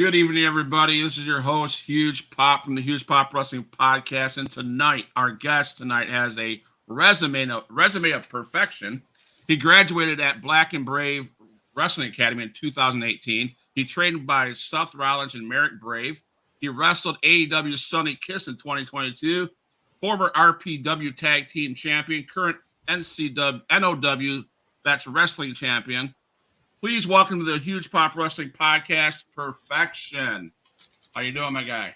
Good evening, everybody. This is your host, Huge Pop from the HugePop Wrestling Podcast. And tonight, our guest tonight has a resume of perfection. He graduated at Black and Brave Wrestling Academy in 2018. He trained by Seth Rollins and Merrick Brave. He wrestled AEW Sonny Kiss in 2022. Former RPW Tag Team Champion, current NOW, that's Wrestling Champion. Please welcome to the Huge Pop Wrestling Podcast, Perfection. How you doing, my guy?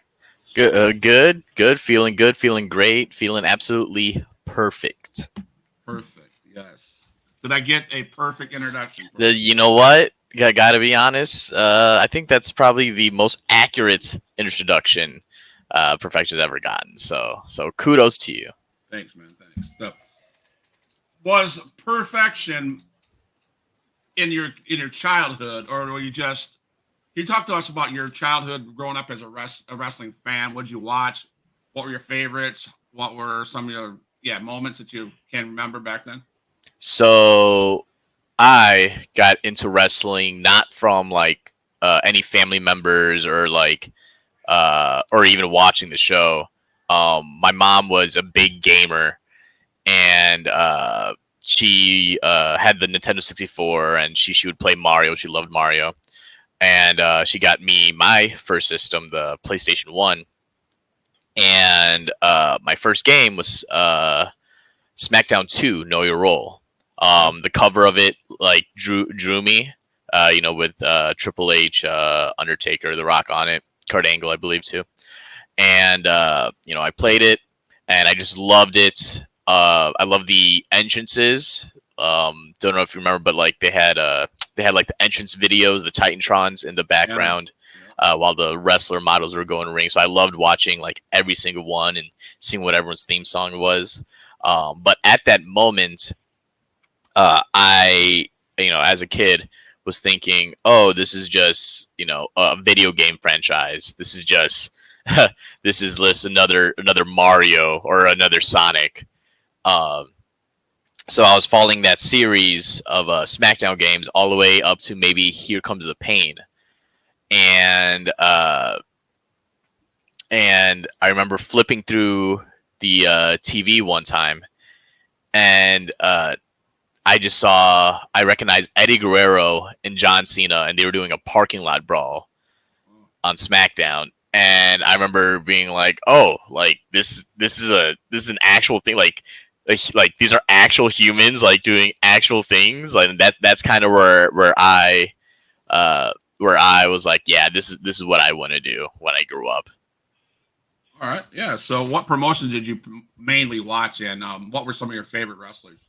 Good. Feeling good. Feeling great. Feeling absolutely perfect. Perfect. Yes. Did I get a perfect introduction? You know what? Gotta be honest. I think that's probably the most accurate introduction Perfection's ever gotten. So kudos to you. Thanks, man. Thanks. So, was perfection in your childhood, or were you just? Can you talk to us about your childhood growing up as a wrestling fan? What did you watch? What were your favorites? What were some of your moments that you can remember back then? So I got into wrestling not from like any family members or like or even watching the show. My mom was a big gamer, and she had the Nintendo 64, and she would play Mario. She loved Mario, and she got me my first system, the PlayStation 1, and my first game was SmackDown 2, Know Your Role. The cover of it like drew me, with Triple H, Undertaker, The Rock on it, Kurt Angle, I believe, too. And I played it, and I just loved it. I love the entrances. Don't know if you remember, but like they had like the entrance videos, the Titantrons in the background, while the wrestler models were going to ring. So I loved watching like every single one and seeing what everyone's theme song was. But at that moment, I, as a kid, was thinking, oh, this is just a video game franchise. This is just this is just another Mario or another Sonic. So I was following that series of SmackDown games all the way up to maybe Here Comes the Pain, and I remember flipping through the TV one time, and I recognized Eddie Guerrero and John Cena, and they were doing a parking lot brawl on SmackDown. And I remember being like, "Oh, like this is an actual thing. Like these are actual humans, like doing actual things. Like that's kind of where I was like, yeah, this is what I want to do when I grew up." All right, yeah. So, what promotions did you mainly watch, and what were some of your favorite wrestlers?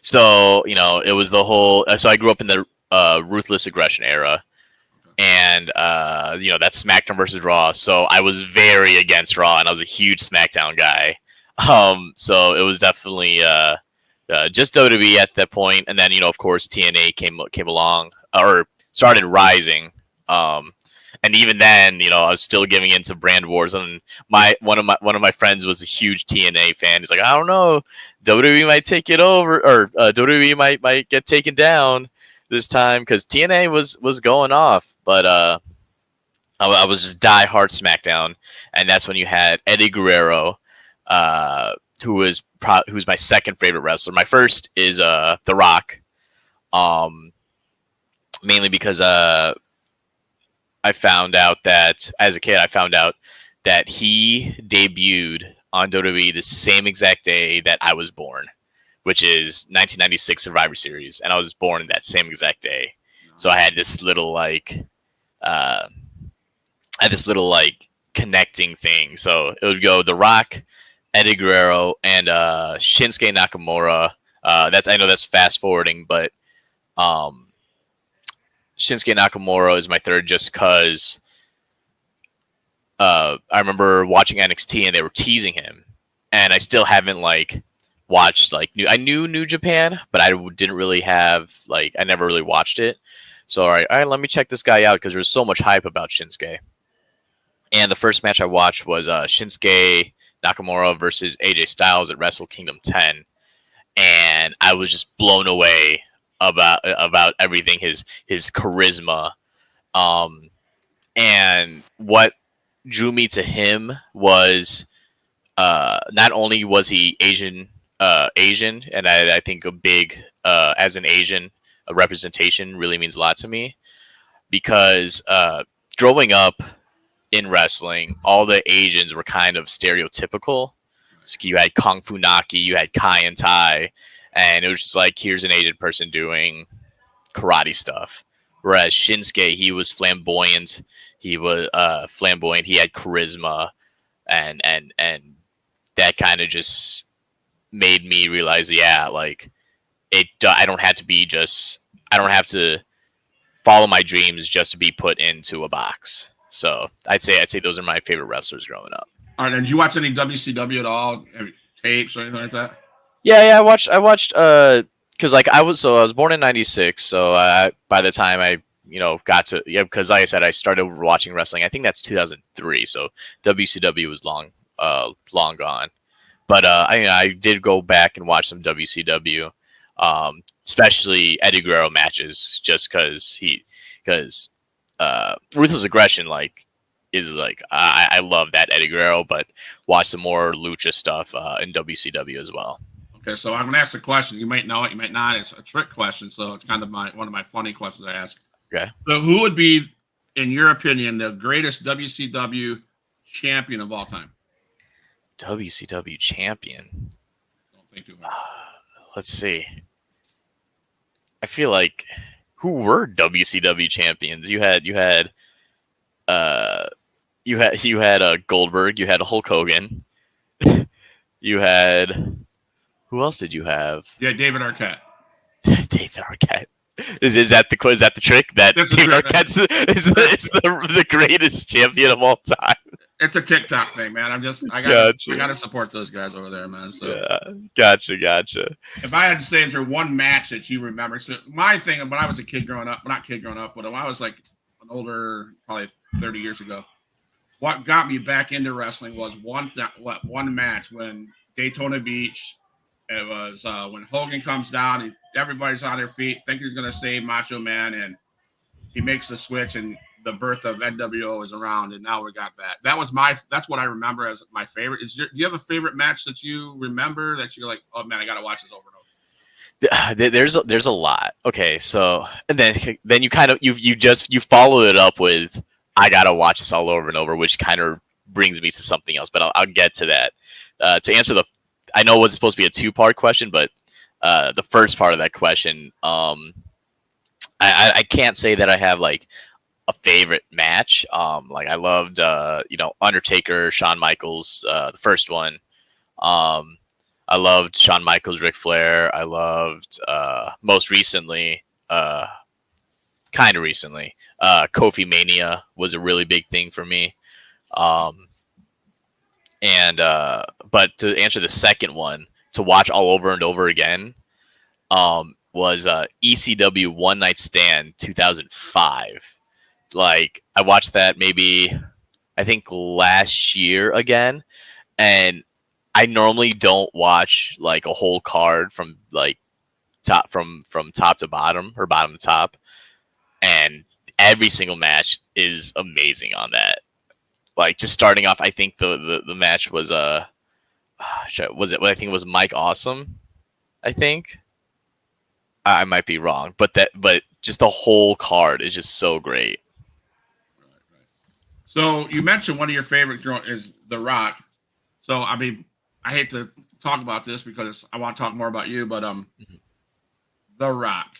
So it was the whole. So I grew up in the Ruthless Aggression era. And that's SmackDown versus Raw. So I was very against Raw, and I was a huge SmackDown guy. So it was definitely just WWE at that point, and then of course TNA came along or started rising. And even then, I was still giving into brand wars. And one of my friends was a huge TNA fan. He's like, I don't know, WWE might take it over, or WWE might get taken down this time, because TNA was going off, but I was just diehard SmackDown, and that's when you had Eddie Guerrero, who's my second favorite wrestler. My first is The Rock, mainly because I found out that as a kid, that he debuted on WWE the same exact day that I was born, which is 1996 Survivor Series, and I was born that same exact day. So I had this little connecting thing. So it would go The Rock, Eddie Guerrero, and Shinsuke Nakamura. I know that's fast forwarding, but Shinsuke Nakamura is my third, just because I remember watching NXT and they were teasing him, and I still haven't watched I knew New Japan, but I didn't really have I never really watched it. So all right, let me check this guy out, because there's so much hype about Shinsuke. And the first match I watched was Shinsuke Nakamura versus AJ Styles at Wrestle Kingdom 10, and I was just blown away about everything, his charisma, And what drew me to him was not only was he Asian, and I think a big as an Asian, a representation really means a lot to me because growing up in wrestling, all the Asians were kind of stereotypical. So you had Kung Fu Naki, you had Kai and Tai, and it was just like here's an Asian person doing karate stuff. Whereas Shinsuke, he was flamboyant. He was flamboyant. He had charisma, and that kind of just made me realize, yeah, like it. I don't have to be just. I don't have to follow my dreams just to be put into a box. So I'd say those are my favorite wrestlers growing up. All right, and did you watch any WCW at all? Any tapes or anything like that? Yeah. I watched. Because like I was born in '96. So by the time I got to because like I said, I started watching wrestling. I think that's 2003. So WCW was long gone. But I did go back and watch some WCW, especially Eddie Guerrero matches, just because Ruthless Aggression is I love that Eddie Guerrero, but watch some more lucha stuff in WCW as well. Okay, so I'm going to ask a question. You might know it, you might not. It's a trick question, so it's kind of one of my funny questions I ask. Okay. So who would be, in your opinion, the greatest WCW champion of all time? WCW champion. Don't think too hard. Let's see. I feel like who were WCW champions? You had Goldberg. You had Hulk Hogan. You had who else did you have? Yeah, David Arquette. David Arquette. Is that the trick? That That's the David trick. Arquette's is the greatest champion of all time. It's a TikTok thing, man. I gotta support those guys over there, man. So yeah, gotcha. If I had to say, is there one match that you remember? So my thing when I was a kid growing up, not kid growing up, but when I was like an older, probably 30 years ago, what got me back into wrestling was one match when Daytona Beach. It was when Hogan comes down, everybody's on their feet, think he's gonna save Macho Man, and he makes the switch, and the birth of NWO is around, and now we got that. That's what I remember as my favorite. Do you have a favorite match that you remember that you're like, oh man, I gotta watch this over and over? There's a lot. Okay, so and then you kind of you follow it up with I gotta watch this all over and over, which kind of brings me to something else, but I'll get to that. To answer I know it was supposed to be a 2-part question, but the first part of that question, I can't say that I have like a favorite match. Like I loved, Undertaker, Shawn Michaels, the first one. I loved Shawn Michaels, Ric Flair. I loved most recently, kind of recently, Kofi Mania was a really big thing for me. But to answer the second one, to watch all over and over again, was ECW One Night Stand 2005. Like I watched that maybe I think last year again, and I normally don't watch like a whole card from like top from top to bottom or bottom to top, and every single match is amazing on that. Like just starting off, I think the match was I think it was Mike Awesome. I think I might be wrong, but just the whole card is just so great. Right. So you mentioned one of your favorites is The Rock. So I mean, I hate to talk about this because I want to talk more about you, but The Rock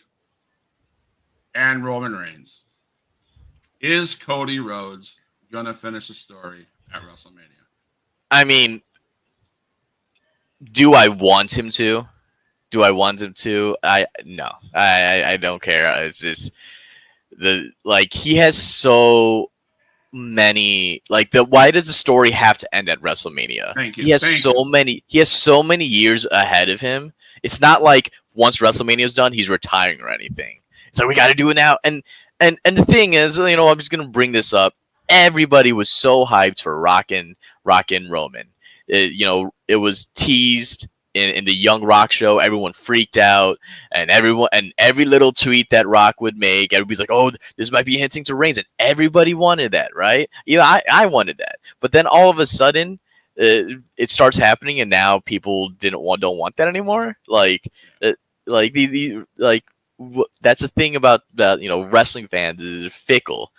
and Roman Reigns. Is Cody Rhodes gonna finish the story at WrestleMania? I mean, do I want him to? No. I don't care. It's just he has so many why does the story have to end at WrestleMania? Thank you. He has so many years ahead of him. It's not like once WrestleMania is done, he's retiring or anything. So we got to do it now. And the thing is, I'm just gonna bring this up. Everybody was so hyped for Rock and Roman. It was teased in the Young Rock show, everyone freaked out, and every little tweet that Rock would make, everybody's like, "Oh, this might be hinting to Reigns," and everybody wanted that, right? I wanted that, but then all of a sudden, it starts happening, and now people don't want that anymore. Uh, that's the thing about wrestling fans is fickle.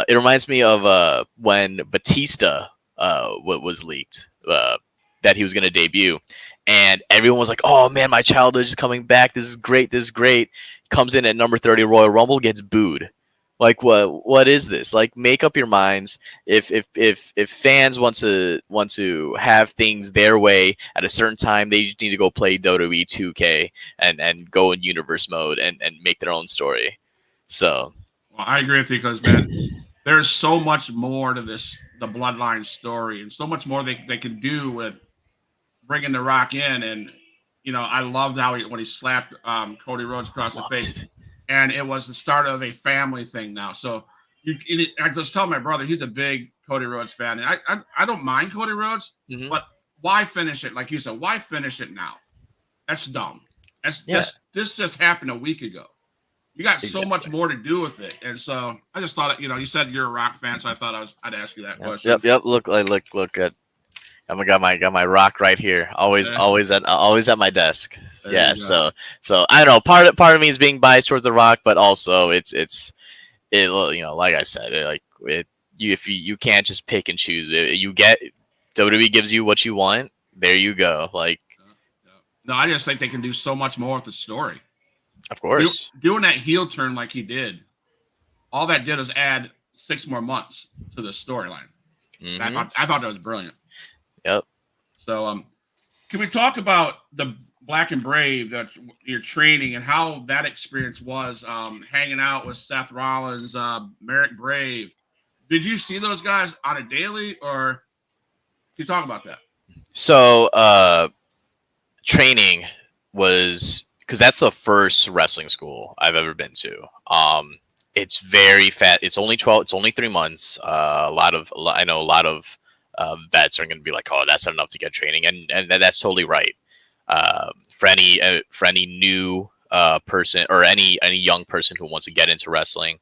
It reminds me of when Batista was leaked that he was going to debut, and everyone was like, "Oh man, my childhood is coming back. This is great. This is great." Comes in at number 30 Royal Rumble, gets booed. Like what is this? Like, make up your minds. If fans want to have things their way at a certain time, they just need to go play WWE 2K and go in universe mode and make their own story. So Well, I agree with you because, man, there's so much more to the bloodline story, and so much more they can do with bringing The Rock in. And I loved how when he slapped Cody Rhodes across the loved face, it. and it was the start of a family thing now. So I just tell my brother he's a big Cody Rhodes fan, and I don't mind Cody Rhodes, Hmm. but why finish it like you said? Why finish it now? That's dumb. That's Yeah, this just happened a week ago. You got so much exactly. more to do with it, and so I just thought, you said you're a Rock fan, so I thought I'd ask you that Yep, question. yep, yep. Look at. I got my rock right here. Always, Yeah, always at my desk. there Yeah. you go. So I don't know. Part of me is being biased towards the Rock, but also it. Like I said, if you can't just pick and choose. You get WWE gives you what you want. There you go. Like, Yeah, yeah. No, I just think they can do so much more with the story. of course. Doing that heel turn like he did, all that did was add 6 more months to the storyline. Hmm. I thought that was brilliant. Yep. So, can we talk about the Black and Brave, that your training, and how that experience was, hanging out with Seth Rollins, Merrick Brave? Did you see those guys on a daily, or can you talk about that? So, training was because that's the first wrestling school I've ever been to. It's very fat. It's only 12. It's only 3 months. I know a lot of vets are going to be like, "Oh, that's not enough to get training," and that's totally right. For any new person or any young person who wants to get into wrestling,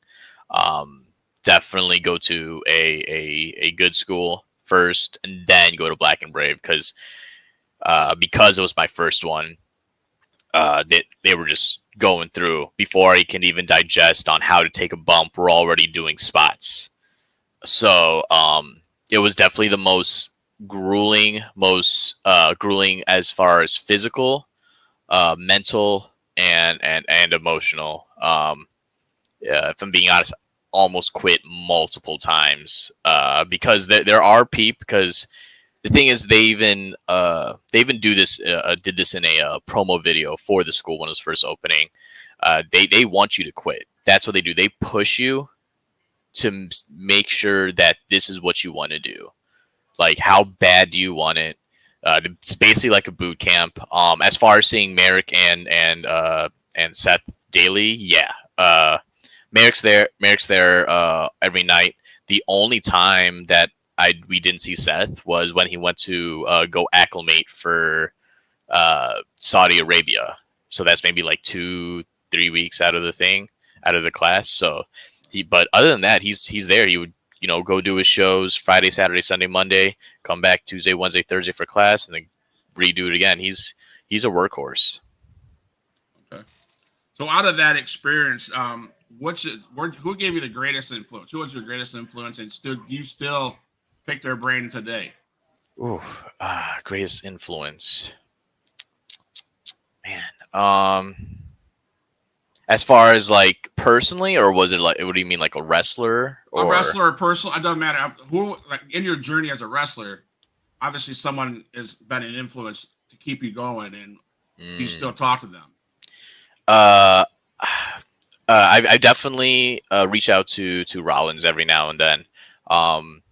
um, definitely go to a good school first, and then go to Black and Brave because it was my first one. They were just going through before I can even digest on how to take a bump. We're already doing spots, so it was definitely the most grueling as far as physical, mental, and emotional. If I'm being honest, almost quit multiple times because there are people because the thing is they even did this in a promo video for the school when it was first opening. They want you to quit. That's what they do. They push you to make sure that this is what you want to do. Like, how bad do you want it? It's basically like a boot camp. As far as seeing Merrick and Seth daily, yeah. Merrick's there every night. The only time that we didn't see Seth was when he went to go acclimate for Saudi Arabia. So that's maybe like 2-3 weeks out of the class. So but other than that, he's there. He would go do his shows Friday, Saturday, Sunday, Monday, come back Tuesday, Wednesday, Thursday for class, and then redo it again. He's a workhorse. Okay. So, out of that experience, who gave you the greatest influence? Who was your greatest influence, and you still pick their brain today? Ooh, greatest influence, man. As far as like personally, or was it like? What do you mean, like a wrestler A or? wrestler or personal? It doesn't matter. Who, like, in your journey as a wrestler, obviously someone has been an influence to keep you going, and you still Mm, talk to them. uh, I definitely reach out to Rollins every now and then. Um,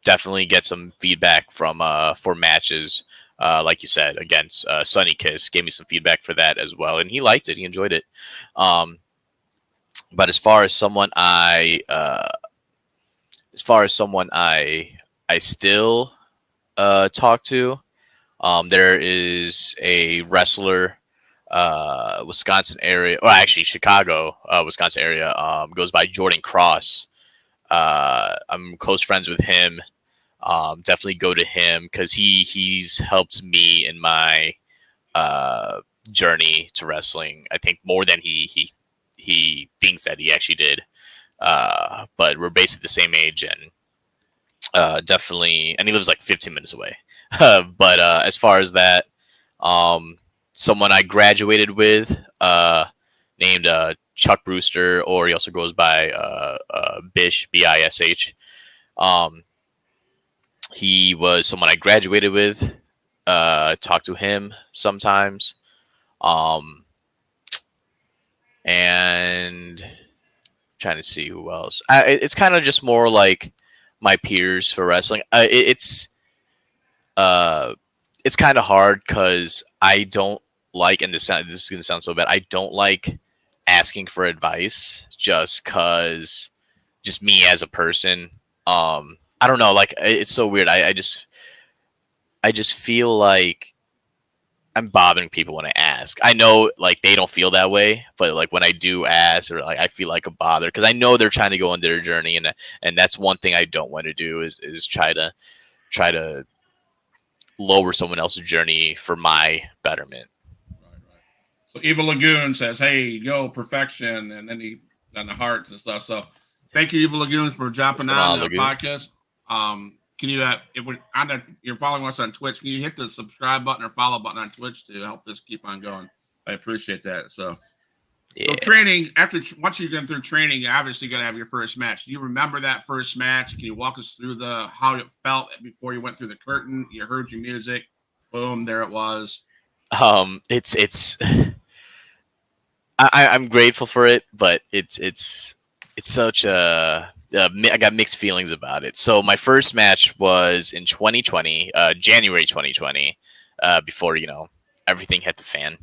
Definitely get some feedback from for matches. Like you said, against Sunny Kiss, gave me some feedback for that as well, and he liked it. He enjoyed it. Um, but as far as someone I still talk to, There is a wrestler, Wisconsin area, or actually Chicago, Wisconsin area, goes by Jordan Cross. I'm close friends with him. Definitely go to him because he's helped me in my uh, journey to wrestling. I think more than he thinks that he actually did. But we're basically the same age, and definitely, and he lives like 15 minutes away. But as far as that, um, someone I graduated with, named Chuck Brewster, or he also goes by Bish, Bish. Um, he was someone I graduated with. Talk to him sometimes. Um, and trying to see who else. It's kind of just more like my peers for wrestling. Uh, it's kind of hard because I don't like, and this is gonna sound so bad. I don't like asking for advice just because, just me as a person. I don't know. Like it's so weird. I just feel like I'm bothering people when I ask. I know like they don't feel that way, but like when I do ask, or like I feel like a bother because I know they're trying to go on their journey, and that's one thing I don't want to do is try to lower someone else's journey for my betterment. Right, right. So Evil Lagoon says, "Hey, yo, perfection," and then the hearts and stuff. So thank you, Evil Lagoon, for What's jumping going on on, the Lagoon? podcast. Can you if we on the, you're following us on Twitch, can you hit the subscribe button or follow button on Twitch to help us keep on going? I appreciate that. So Yeah. training after once you get through training, you obviously got to have your first match. Do you remember that first match? Can you walk us through the how it felt before you went through the curtain? You heard your music, boom, there it was. It's I'm grateful for it, but it's such I got mixed feelings about it. So my first match was in 2020, January 2020, before everything hit the fan.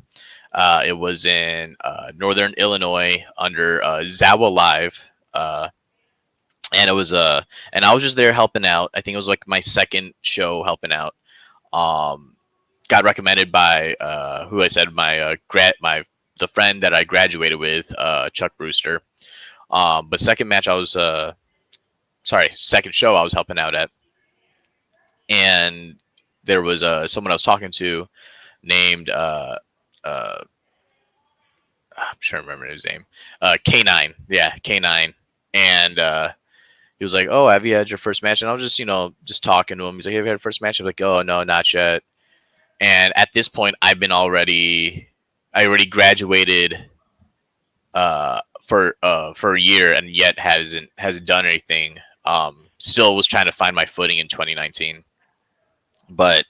It was in Northern Illinois under Zawa Live, and it was and I was just there helping out. I think it was like my second show helping out. Um, got recommended by who I said my the friend that I graduated with, Chuck Brewster. But second match I was sorry, second show I was helping out at, and there was someone I was talking to named uh, I'm trying to remember his name, K9, yeah, K9, and he was like, "Oh, have you had your first match?" And I was just just talking to him. He's like, "Have you had your first match?" I'm like, "Oh no, not yet." And at this point, I already graduated for a year, and yet hasn't done anything. Still was trying to find my footing in 2019, but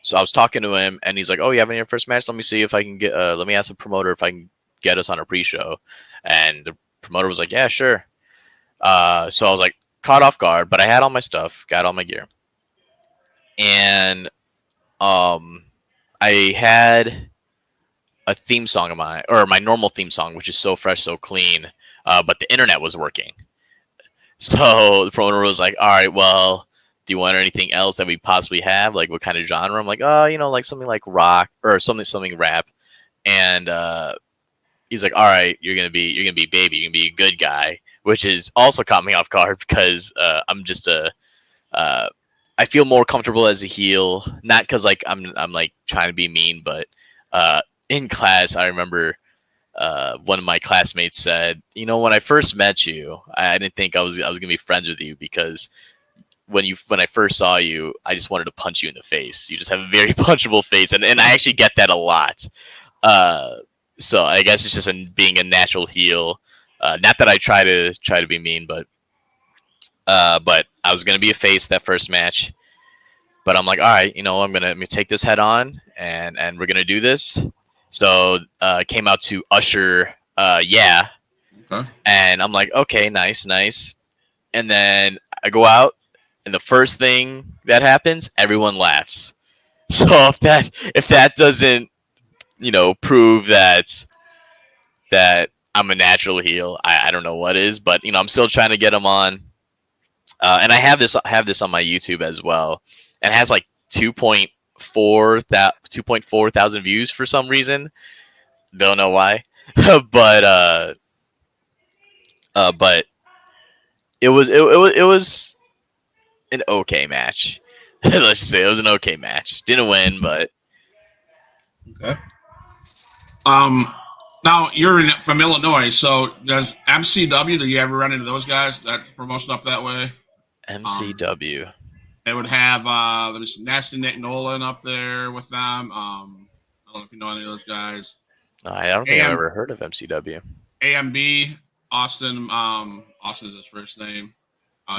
so I was talking to him, and he's like, "Oh, you having your first match? Let me see if I can get. Let me ask the promoter if I can get us on a pre-show." And the promoter was like, "Yeah, sure." So I was like caught off guard, but I had all my stuff, got all my gear, and um, I had a theme song of mine, or my normal theme song, which is so fresh, so clean. But the internet was working. So the promoter was like, "All right, well, do you want anything else that we possibly have? Like, what kind of genre?" I'm like, "Oh, like something like rock or something rap." And he's like, "All right, you're gonna be baby, you're gonna be a good guy," which is also caught me off guard because I'm just uh, I feel more comfortable as a heel, not because like I'm like trying to be mean, but uh, in class I remember one of my classmates said, when I first met you, I didn't think I was gonna be friends with you because when I first saw you, I just wanted to punch you in the face. You just have a very punchable face, and I actually get that a lot. Uh, so I guess it's just being a natural heel. Not that I try to be mean, but I was gonna be a face that first match. But I'm like, all right, I'm gonna take this head on, and we're gonna do this. So came out to Usher, yeah, Okay. and I'm like, okay, nice, nice. And then I go out, and the first thing that happens, everyone laughs. So if that doesn't prove that I'm a natural heel, I don't know what is. But I'm still trying to get them on, and I have this on my YouTube as well, and it has like 2.4 thousand views for some reason. Don't know why, but it was an okay match. Let's just say it was an okay match. Didn't win, but Okay. Um, Now you're from Illinois, so does MCW? Do you ever run into those guys? That promotion up that way? MCW. They would have there's Nasty Nick Nolan up there with them. I don't know if you know any of those guys. I don't think I've AM ever heard of MCW. AMB Austin. Austin's his first name.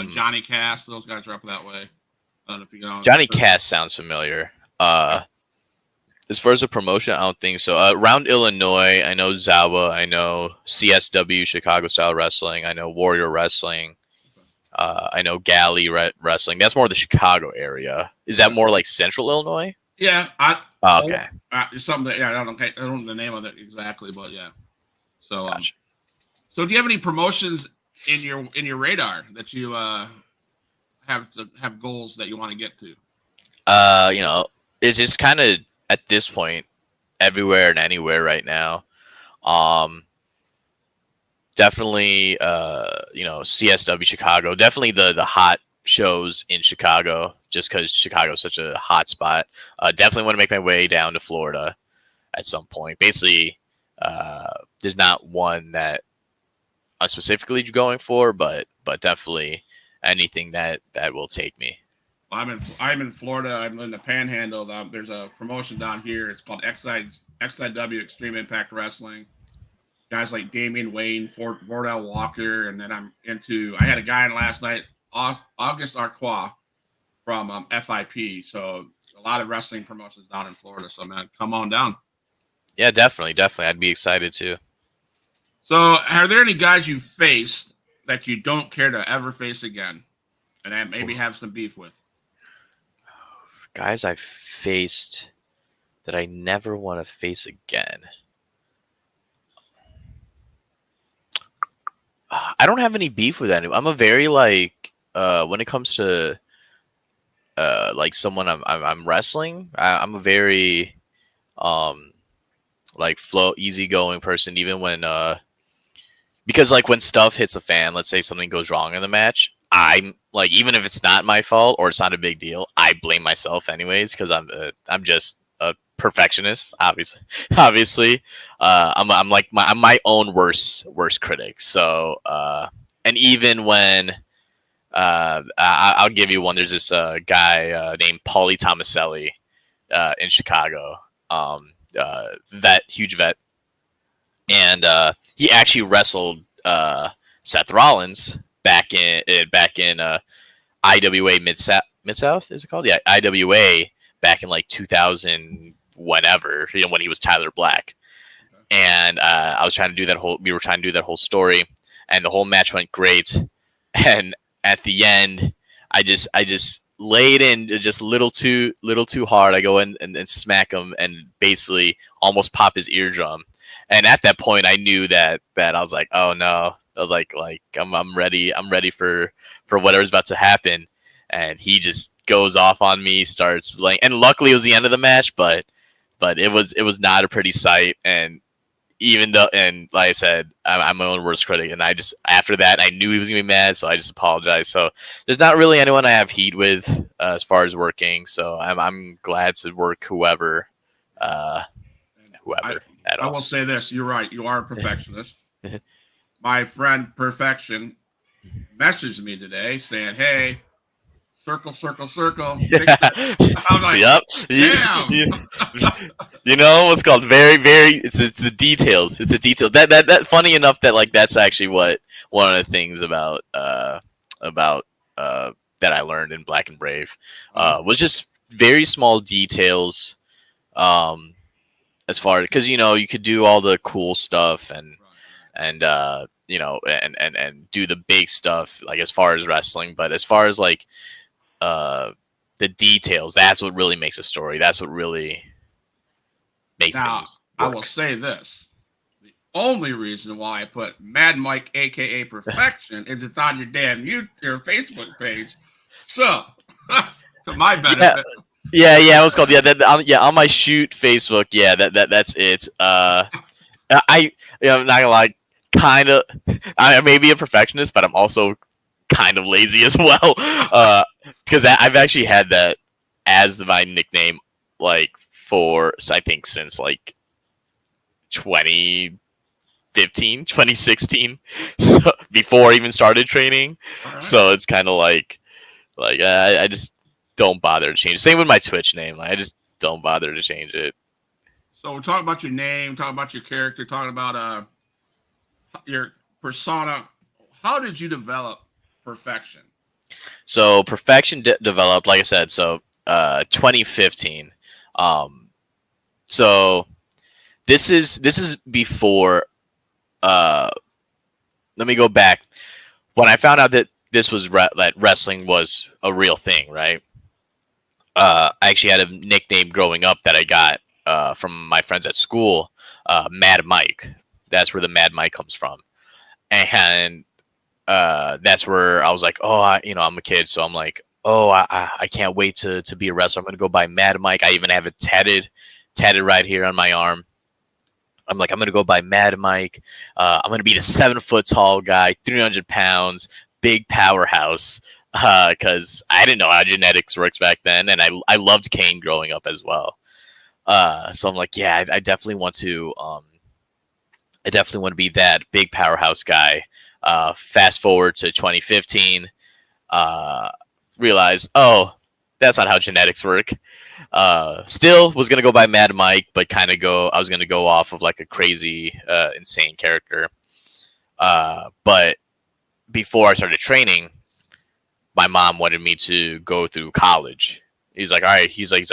Johnny Cass. Those guys are up that way. I don't know if you know. Johnny Cass sounds familiar. As far as a promotion, I don't think so. Around Illinois, I know Zawa, I know CSW, Chicago Style Wrestling, I know Warrior Wrestling, I know Galley Wrestling. That's more the Chicago area. Is that more like Central Illinois? Yeah, Okay. Something that I don't know the name of it exactly, but yeah. So, Gotcha. So do you have any promotions in your radar that you have goals that you want to get to? It's just kind of at this point everywhere and anywhere right now. Definitely, CSW Chicago. Definitely the hot shows in Chicago, just because Chicago is such a hot spot. Definitely want to make my way down to Florida at some point. Basically, there's not one that I'm specifically going for, but definitely anything that will take me. I'm in Florida. I'm in the Panhandle. There's a promotion down here. It's called XIW Extreme Impact Wrestling. Guys like Damian Wayne, Wardell Walker, and then I had a guy in last night, August Arquois from FIP. So a lot of wrestling promotions down in Florida. So man, come on down. Yeah, definitely. I'd be excited too. So are there any guys you faced that you don't care to ever face again, and that maybe have some beef with? Guys I've faced that I never want to face again. I don't have any beef with anyone. I'm a very when it comes to like someone I'm wrestling. I'm a very flow easygoing person. Even when because like when stuff hits the fan, let's say something goes wrong in the match, I'm like, even if it's not my fault or it's not a big deal, I blame myself anyways because I'm just a perfectionist. Obviously, I'm like I'm my own worst critic. So and even when I'll give you one. There's this guy named Paulie Tomaselli in Chicago, huge vet, and he actually wrestled Seth Rollins back in IWA Mid South, is it called? Yeah, IWA back in like 2000 whenever, when he was Tyler Black. And we were trying to do that whole story, and the whole match went great. And at the end, I just laid in just a little too hard. I go in and smack him and basically almost pop his eardrum. And at that point, I knew that I was like, oh no. I was like I'm ready. I'm ready for whatever's about to happen. And he just goes off on me, starts like, and luckily it was the end of the match, but it was not a pretty sight. And even though, and like I said, I'm my own worst critic, and I just, after that, I knew he was gonna be mad, so I just apologized. So there's not really anyone I have heat with as far as working. So I'm glad to work whoever at all. I will say this: you're right. You are a perfectionist. My friend Perfection messaged me today saying, "Hey, circle, circle, circle." I'm like, yep. Damn. You know what's called very, very. It's the details. It's the detail. That funny enough that like that's actually what one of the things about that I learned in Black and Brave was just very small details. As far, because you could do all the cool stuff and do the big stuff like as far as wrestling, but as far as like the details, that's what really makes a story. That's what really makes things work. I will say this: the only reason why I put Mad Mike, aka Perfection, is it's on your damn your Facebook page. So, to my benefit. Yeah, it was called. Yeah, yeah, on my shoot Facebook. Yeah, that's it. I I'm not gonna lie, kind of. I may be a perfectionist, but I'm also kind of lazy as well. Because I've actually had that as my nickname, like for I think since like 2015, 2016, so before I even started training. All right. So it's kind of like I just don't bother to change it. Same with my Twitch name. I just don't bother to change it. So we're talking about your name, talking about your character, talking about your persona. How did you develop perfection? So perfection developed, like I said. So 2015. Um, so this is before. Uh, Let me go back. When I found out that this was that wrestling was a real thing, right? I actually had a nickname growing up that I got from my friends at school, Mad Mike. That's where the Mad Mike comes from, and that's where I was like, oh, I'm a kid, so I'm like, oh, I can't wait to be a wrestler. I'm gonna go by Mad Mike. I even have it tatted right here on my arm. I'm like, I'm gonna go by Mad Mike. I'm gonna be the 7 foot tall guy, 300 pounds, big powerhouse. Because I didn't know how genetics works back then, and I loved Kane growing up as well. So I'm like, yeah, I definitely want to. I definitely want to be that big powerhouse guy. Fast forward to 2015, uh, realize, oh, that's not how genetics work. Still was gonna go by Mad Mike, but kind of go. I was gonna go off of like a crazy, insane character. But before I started training, my mom wanted me to go through college. He's like, all right. He's like,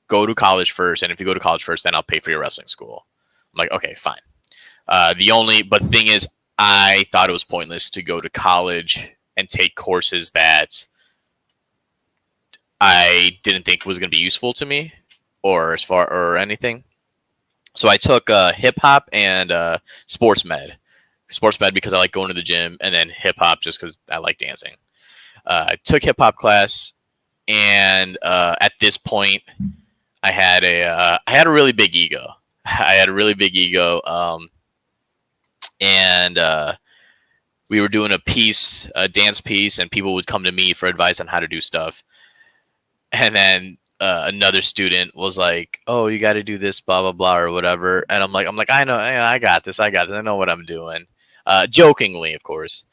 go to college first, and if you go to college first, then I'll pay for your wrestling school. I'm like, okay, fine. But thing is, I thought it was pointless to go to college and take courses that I didn't think was going to be useful to me, or anything. So I took hip hop and sports med. Sports med because I like going to the gym, and then hip hop just because I like dancing. I took hip hop class, and at this point, I had a really big ego. I had a really big ego, and we were doing a dance piece, and people would come to me for advice on how to do stuff. And then another student was like, "Oh, you got to do this, blah blah blah, or whatever." And I'm like, I know, I got this, I know what I'm doing, jokingly, of course.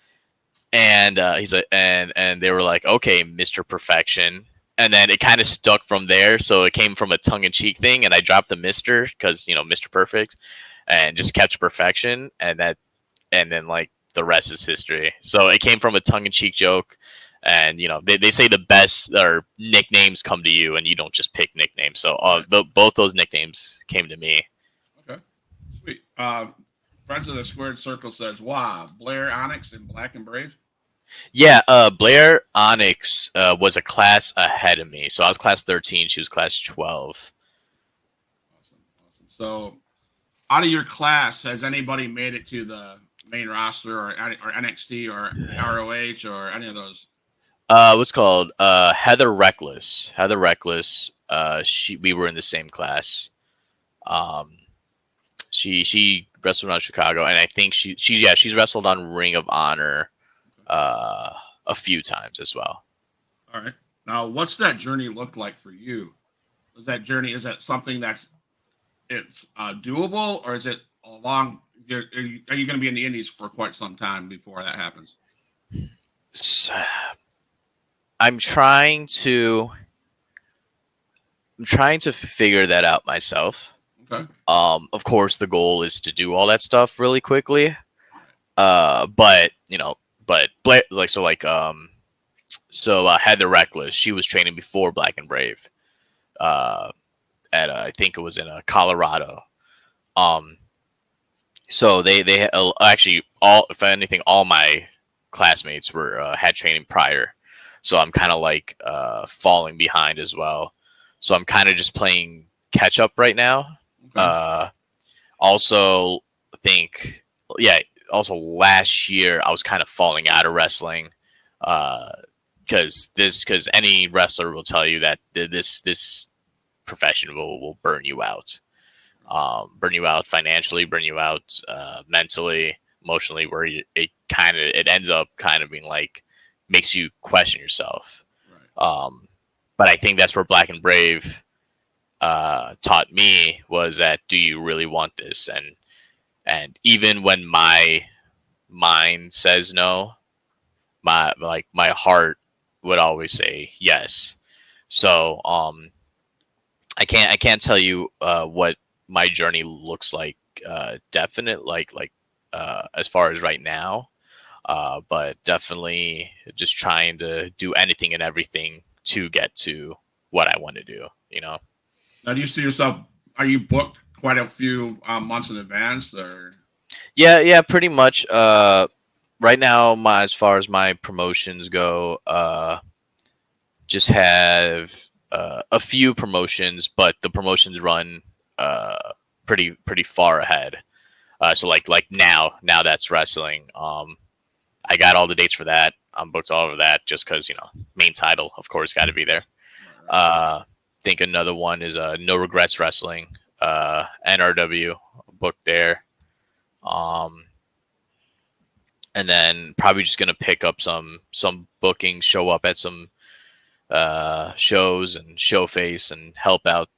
And he's like, and they were like, "Okay, Mister Perfection." And then it kind of stuck from there, so it came from a tongue in cheek thing, and I dropped the Mister because Mister Perfect, and just kept Perfection, and then like the rest is history. So it came from a tongue in cheek joke. And they say the best or nicknames come to you, and you don't just pick nicknames. So Right. both those nicknames came to me. Okay. Sweet. Friends of the Squared Circle says, "Wow, Blair Onyx and Black and Brave." Yeah, Blair Onyx was a class ahead of me, so I was class 13. She was class 12. Awesome. Awesome. So, out of your class, has anybody made it to the main roster or NXT or ROH or any of those? What's called Heather Reckless. Heather Reckless. We were in the same class. Um, she wrestled on Chicago, and I think she's wrestled on Ring of Honor a few times as well. All right. Now, what's that journey look like for you? Is that something that's it's doable, or is it a long? Are you going to be in the Indies for quite some time before that happens? So, I'm trying to figure that out myself. Okay. Of course, the goal is to do all that stuff really quickly. But Blair, Heather Reckless, she was training before Black and Brave. Uh, I think it was in Colorado. Um, so they actually all, if anything, all my classmates were had training prior. So I'm kind of like falling behind as well. So I'm kind of just playing catch up right now. Okay. Also think, yeah. Also last year I was kind of falling out of wrestling. Uh, because any wrestler will tell you that this profession will burn you out. Burn you out financially, burn you out mentally, emotionally, where it ends up kind of being like makes you question yourself. Right. But I think that's where Black and Brave taught me was that do you really want this? And even when my mind says no, my heart would always say yes. So I can't tell you what my journey looks like definite like as far as right now, but definitely just trying to do anything and everything to get to what I want to do, you know. Now, do you see yourself? Are you booked quite a few months in advance, or? Yeah, pretty much right now my as far as my promotions go, just have a few promotions, but the promotions run pretty far ahead. So like now that's wrestling. I got all the dates for that. I'm booked all over that just because main title of course got to be there. Right, right. Think another one is No Regrets Wrestling, NRW booked there. Um, and then probably just gonna pick up some bookings, show up at some shows and show face and help out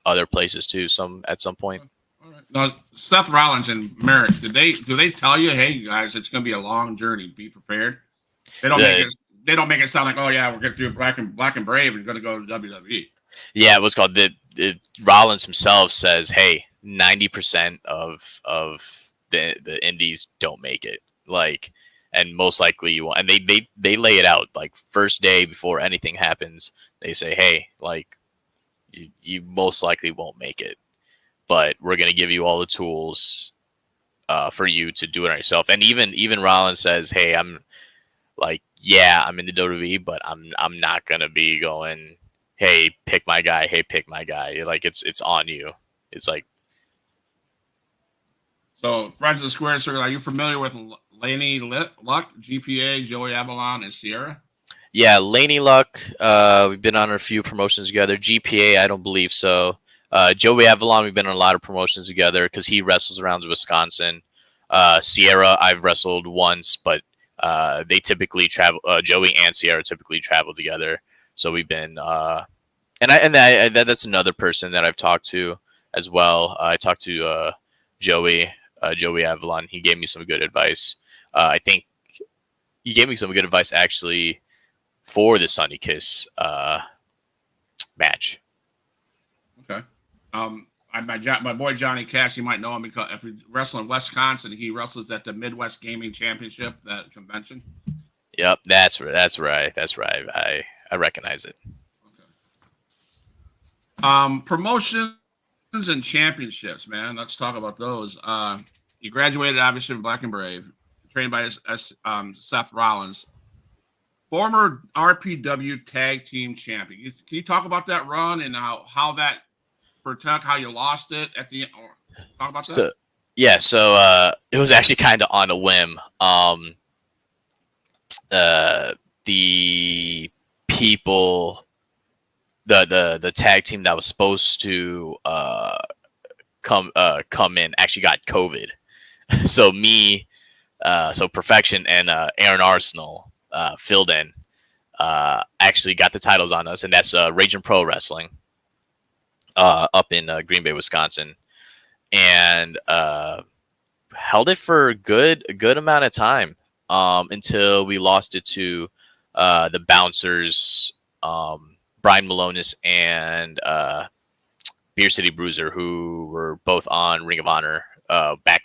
other places too. Some at some point. All right. Now, Seth Rollins and Merrick, do they tell you, hey guys, it's going to be a long journey. Be prepared. They don't make The it. They don't make it sound like, oh yeah, we're going to do Black and Brave and going to go to WWE. Yeah, what's called the Rollins himself says, hey, 90% of the indies don't make it. Like, and most likely you won't. And they lay it out like first day before anything happens. They say, hey, like you most likely won't make it, but we're gonna give you all the tools for you to do it on yourself. And even Rollins says, hey, I'm like, yeah, I'm in the WWE, but I'm not gonna be going, hey, pick my guy, hey, pick my guy. Like it's on you. It's like, So, Friends of the Square Circle, are you familiar with Laney Luck, GPA, Joey Avalon, and Sierra? yeah, Laney Luck. We've been on a few promotions together. GPA, I don't believe so. Joey Avalon, we've been on a lot of promotions together because he wrestles around Wisconsin. Sierra, I've wrestled once, but they typically travel. Joey and Sierra typically travel together, so we've been. That's another person that I've talked to as well. I talked to Joey Avalon. He gave me some good advice. I think he gave me some good advice actually for the Sunny Kiss match. Okay. My boy Johnny Cash, you might know him because if you wrestle in Wisconsin, he wrestles at the Midwest Gaming Championship, that convention. Yep, that's right. I recognize it. Okay. Promotions and championships, man. Let's talk about those. You graduated obviously from Black and Brave, trained by Seth Rollins, former RPW Tag Team Champion. Can you talk about that run and how that protect how you lost it at the end? Talk about that. So yeah, it was actually kind of on a whim. The people, the tag team that was supposed to come in actually got COVID. So so Perfection and Aaron Arsenal filled in. Actually got the titles on us, and that's Raging Pro Wrestling up in Green Bay, Wisconsin, and held it for a good amount of time until we lost it to the Bouncers, Brian Malonis and Beer City Bruiser, who were both on Ring of Honor back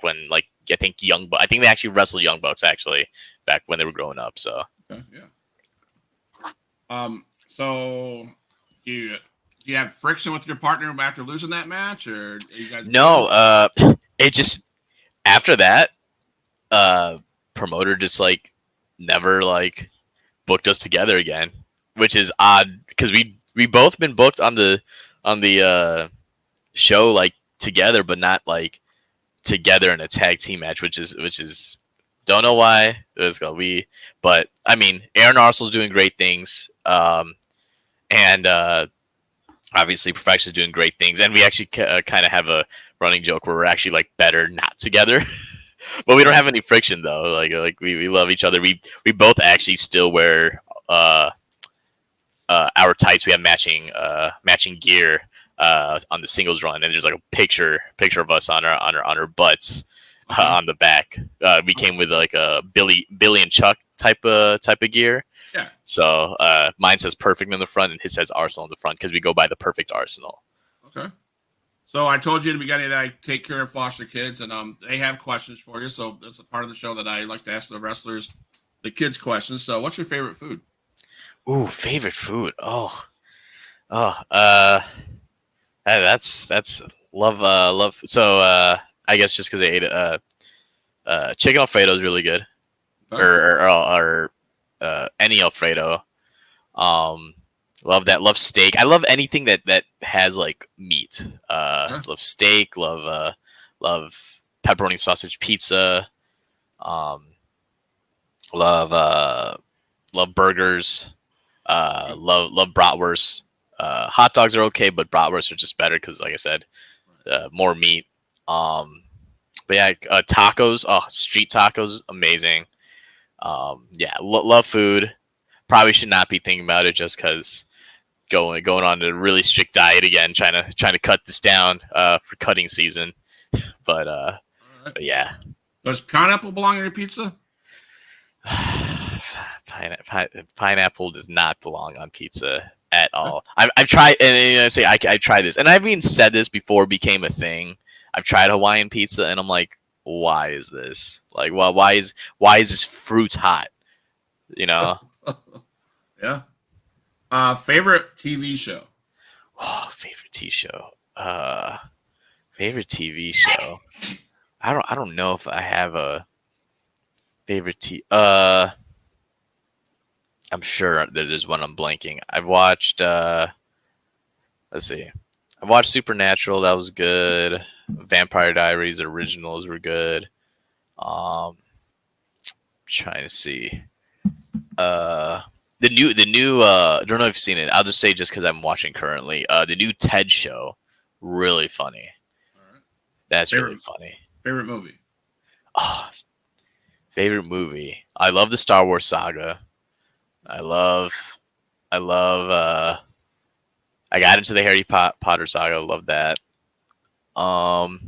when like I think they actually wrestled Young Bucks actually back when they were growing up. So Okay, yeah. So you have friction with your partner after losing that match, or you guys? no, it just after that, promoter just like never like booked us together again, which is odd because we both been booked on the show like together, but not like together in a tag team match, which is Don't know why. But I mean, Aaron Arsenal's doing great things. And obviously Perfection's doing great things. And we actually kind of have a running joke where we're actually like better not together. But we don't have any friction though. Like we love each other. We both actually still wear our tights. We have matching gear on the singles run, and there's like a picture of us on our butts on the back. We came with like a Billy and Chuck type of gear. Yeah. So mine says Perfect on the front, and his says Arsenal on the front because we go by the Perfect Arsenal. Okay. So I told you in the beginning that I take care of foster kids, and they have questions for you. So that's a part of the show that I like to ask the wrestlers the kids questions. So what's your favorite food? Ooh, favorite food. That's love. So I guess just because I ate it, chicken Alfredo is really good, Huh? or any Alfredo. Love that. Love steak. I love anything that has like meat. Love steak. Love pepperoni sausage pizza. Love burgers. Love bratwurst. Hot dogs are okay, but bratwurst are just better because, like I said, more meat. But yeah, tacos. Oh, street tacos, amazing. Yeah, love food. Probably should not be thinking about it just because going on a really strict diet again, trying to cut this down for cutting season. But Right. yeah. Does pineapple belong in your pizza? Pineapple does not belong on pizza at all. I've tried, and I say I tried this, and I've even said this before it became a thing. I've tried Hawaiian pizza, and I'm like, why is this? Like, well, why is this fruit hot? You know? Yeah. Favorite TV show? Oh, favorite TV show. Favorite TV show. I don't know if I have a favorite I'm sure there is one I'm blanking. I've watched let's see. I've watched Supernatural, that was good. Vampire Diaries originals were good. Trying to see. The new I don't know if you've seen it. I'll just say just because I'm watching currently. The new Ted show, really funny. All right. That's really funny. Favorite movie? Oh, favorite movie. I love the Star Wars saga. I love I got into the Harry Potter saga, love that. Love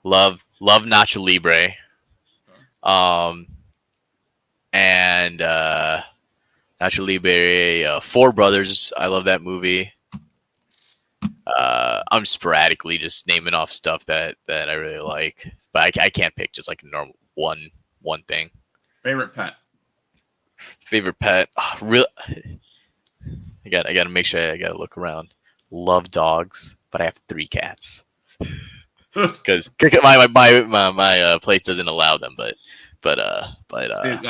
Nacho Libre. And Nacho Libre, Four Brothers. I love that movie. I'm sporadically just naming off stuff that I really like, but I can't pick just like a normal one thing. Favorite pet? Favorite pet? Oh, real. I got to make sure I got to look around. Love dogs, but I have 3 cats because my place doesn't allow them. But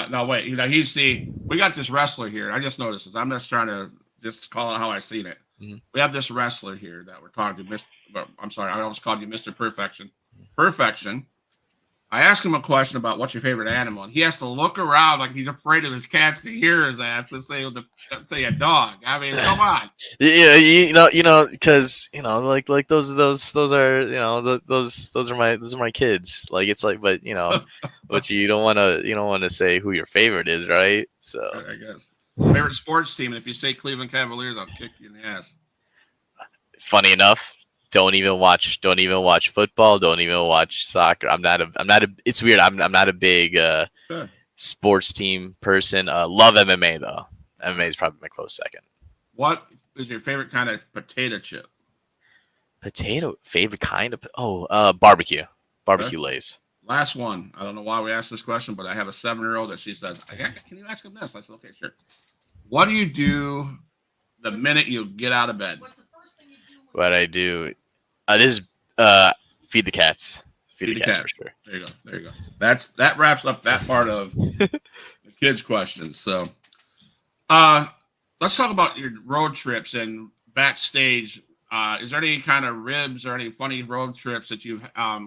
no, wait. We got this wrestler here. I just noticed this. I'm just trying to just call it how I seen it. Mhm. We have this wrestler here that we're talking to. I'm sorry, I almost called you Mr. Perfection. Perfection. I asked him a question about what's your favorite animal, and he has to look around like he's afraid of his cats to hear his ass to say a dog. I mean, come on. Yeah, because like those are those are my kids. Like it's like, but but you don't want to say who your favorite is, right? So I guess favorite sports team. And if you say Cleveland Cavaliers, I'll kick you in the ass. Funny enough, don't even watch football. Don't even watch soccer. I'm not a. It's weird. I'm not a big sports team person. Love MMA though. MMA is probably my close second. What is your favorite kind of potato chip? Favorite kind of barbecue Lays. Last one. I don't know why we asked this question, but I have a 7-year-old that she says, "Can you ask him this?" I said, "Okay, sure." What do you do the minute you get out of bed? What's the first thing you do? What I do, this is feed the cats. Feed the cats for sure. There you go. That wraps up that part of the kids' questions. So, let's talk about your road trips and backstage. Is there any kind of ribs or any funny road trips that you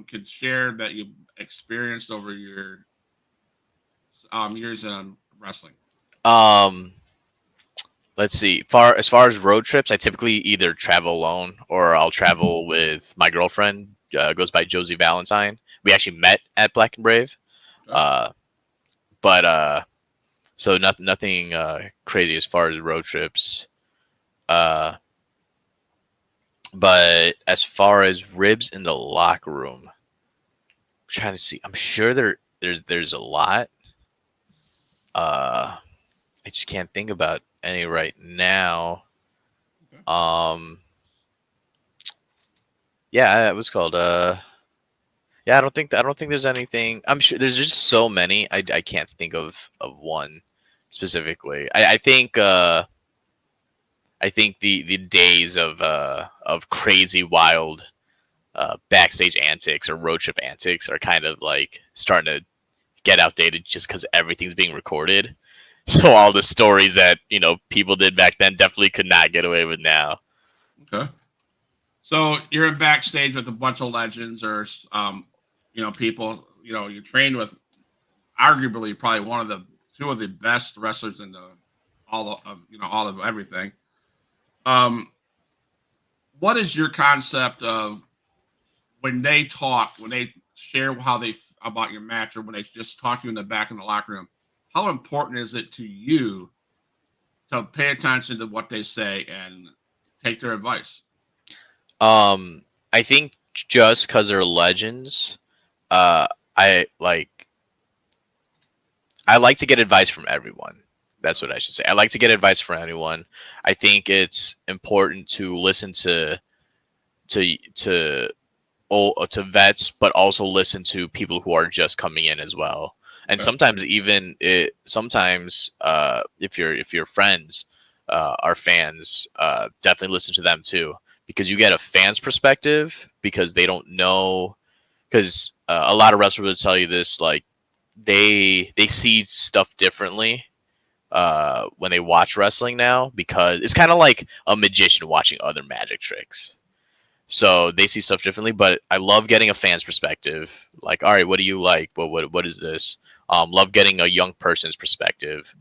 could share that you've experienced over your years in wrestling? Um, let's see. As far as road trips, I typically either travel alone or I'll travel with my girlfriend. Goes by Josie Valentine. We actually met at Black and Brave. Okay. Uh, but so nothing crazy as far as road trips. Uh, but as far as ribs in the locker room, I'm trying to see. I'm sure there's a lot. I just can't think about any right now. Okay. Um, yeah, it was called. Yeah, I don't think there's anything. I'm sure there's just so many. I can't think of one specifically. I think the days of crazy wild backstage antics or road trip antics are kind of like starting to get outdated just because everything's being recorded. So all the stories that people did back then definitely could not get away with now. Okay. So you're in backstage with a bunch of legends, or people. You trained with arguably probably one of the two of the best wrestlers in the all of everything. Um, what is your concept of when they talk, when they share how they about your match, or when they just talk to you in the back in the locker room? How important is it to you to pay attention to what they say and take their advice? I think just because they're legends, uh, I like I like to get advice from everyone. That's what I should say. I like to get advice from anyone. I think it's important to listen to to to vets, but also listen to people who are just coming in as well. And Okay. sometimes if your friends are fans, definitely listen to them too, because you get a fan's perspective because they don't know. Because a lot of wrestlers will tell you this, like they see stuff differently when they watch wrestling now, because it's kind of like a magician watching other magic tricks. So they see stuff differently, but I love getting a fan's perspective. Like, all right, what do you like? What is this? Love getting a young person's perspective,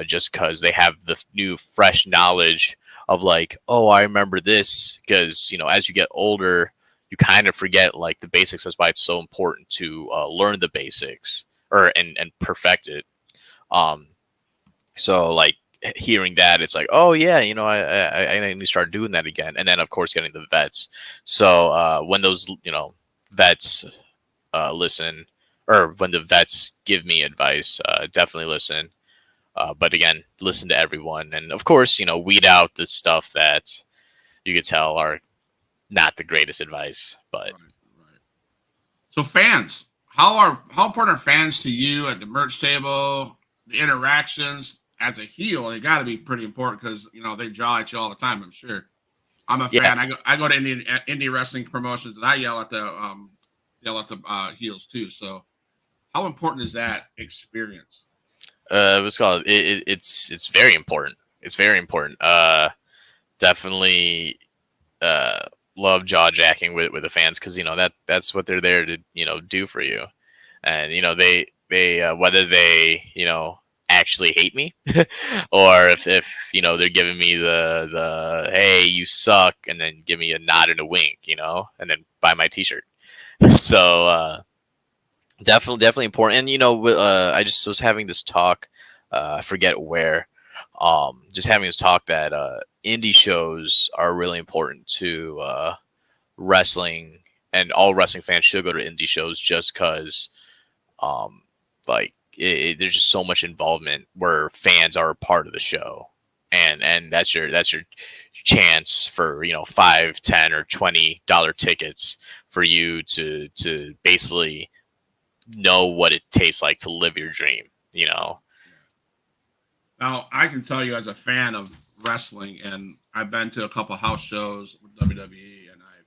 just because they have the new, fresh knowledge of like, oh, I remember this. Because as you get older, you kind of forget like the basics. That's why it's so important to learn the basics or and perfect it. Um, so like hearing that, it's like, oh yeah, I need to start doing that again. And then of course getting the vets. So when those vets listen, or when the vets give me advice, definitely listen. But again, listen to everyone, and of course weed out the stuff that you could tell are not the greatest advice. But Right, right. So fans, how important are fans to you at the merch table? The interactions as a heel, they got to be pretty important because they jaw at you all the time. I'm sure. I'm a yeah, fan. I go to indie wrestling promotions and I yell at the heels too. So how important is that experience? what's it called? It's very important. It's very important. Definitely uh, love jaw jacking with the fans, because that's what they're there to do for you. And they whether they actually hate me or if they're giving me the hey, you suck, and then give me a nod and a wink, and then buy my t-shirt. So definitely important. And I just was having this talk, I forget where, just having this talk that indie shows are really important to wrestling, and all wrestling fans should go to indie shows, just because um, like there's just so much involvement where fans are a part of the show, and that's your chance for 5, 10, or $20 tickets for you to basically know what it tastes like to live your dream. Yeah. Now I can tell you as a fan of wrestling, and I've been to a couple house shows with WWE, and I've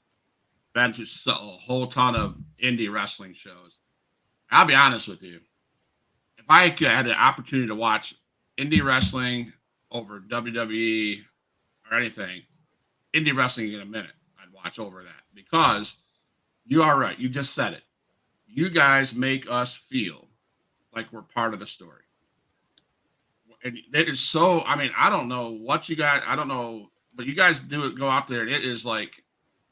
been to a whole ton of indie wrestling shows. I'll be honest with you. If I had the opportunity to watch indie wrestling over WWE or anything, indie wrestling in a minute, I'd watch over that because you are right. You just said it. You guys make us feel like we're part of the story. And it is so. I mean, I don't know what you guys. I don't know, but you guys do it. Go out there, and it is like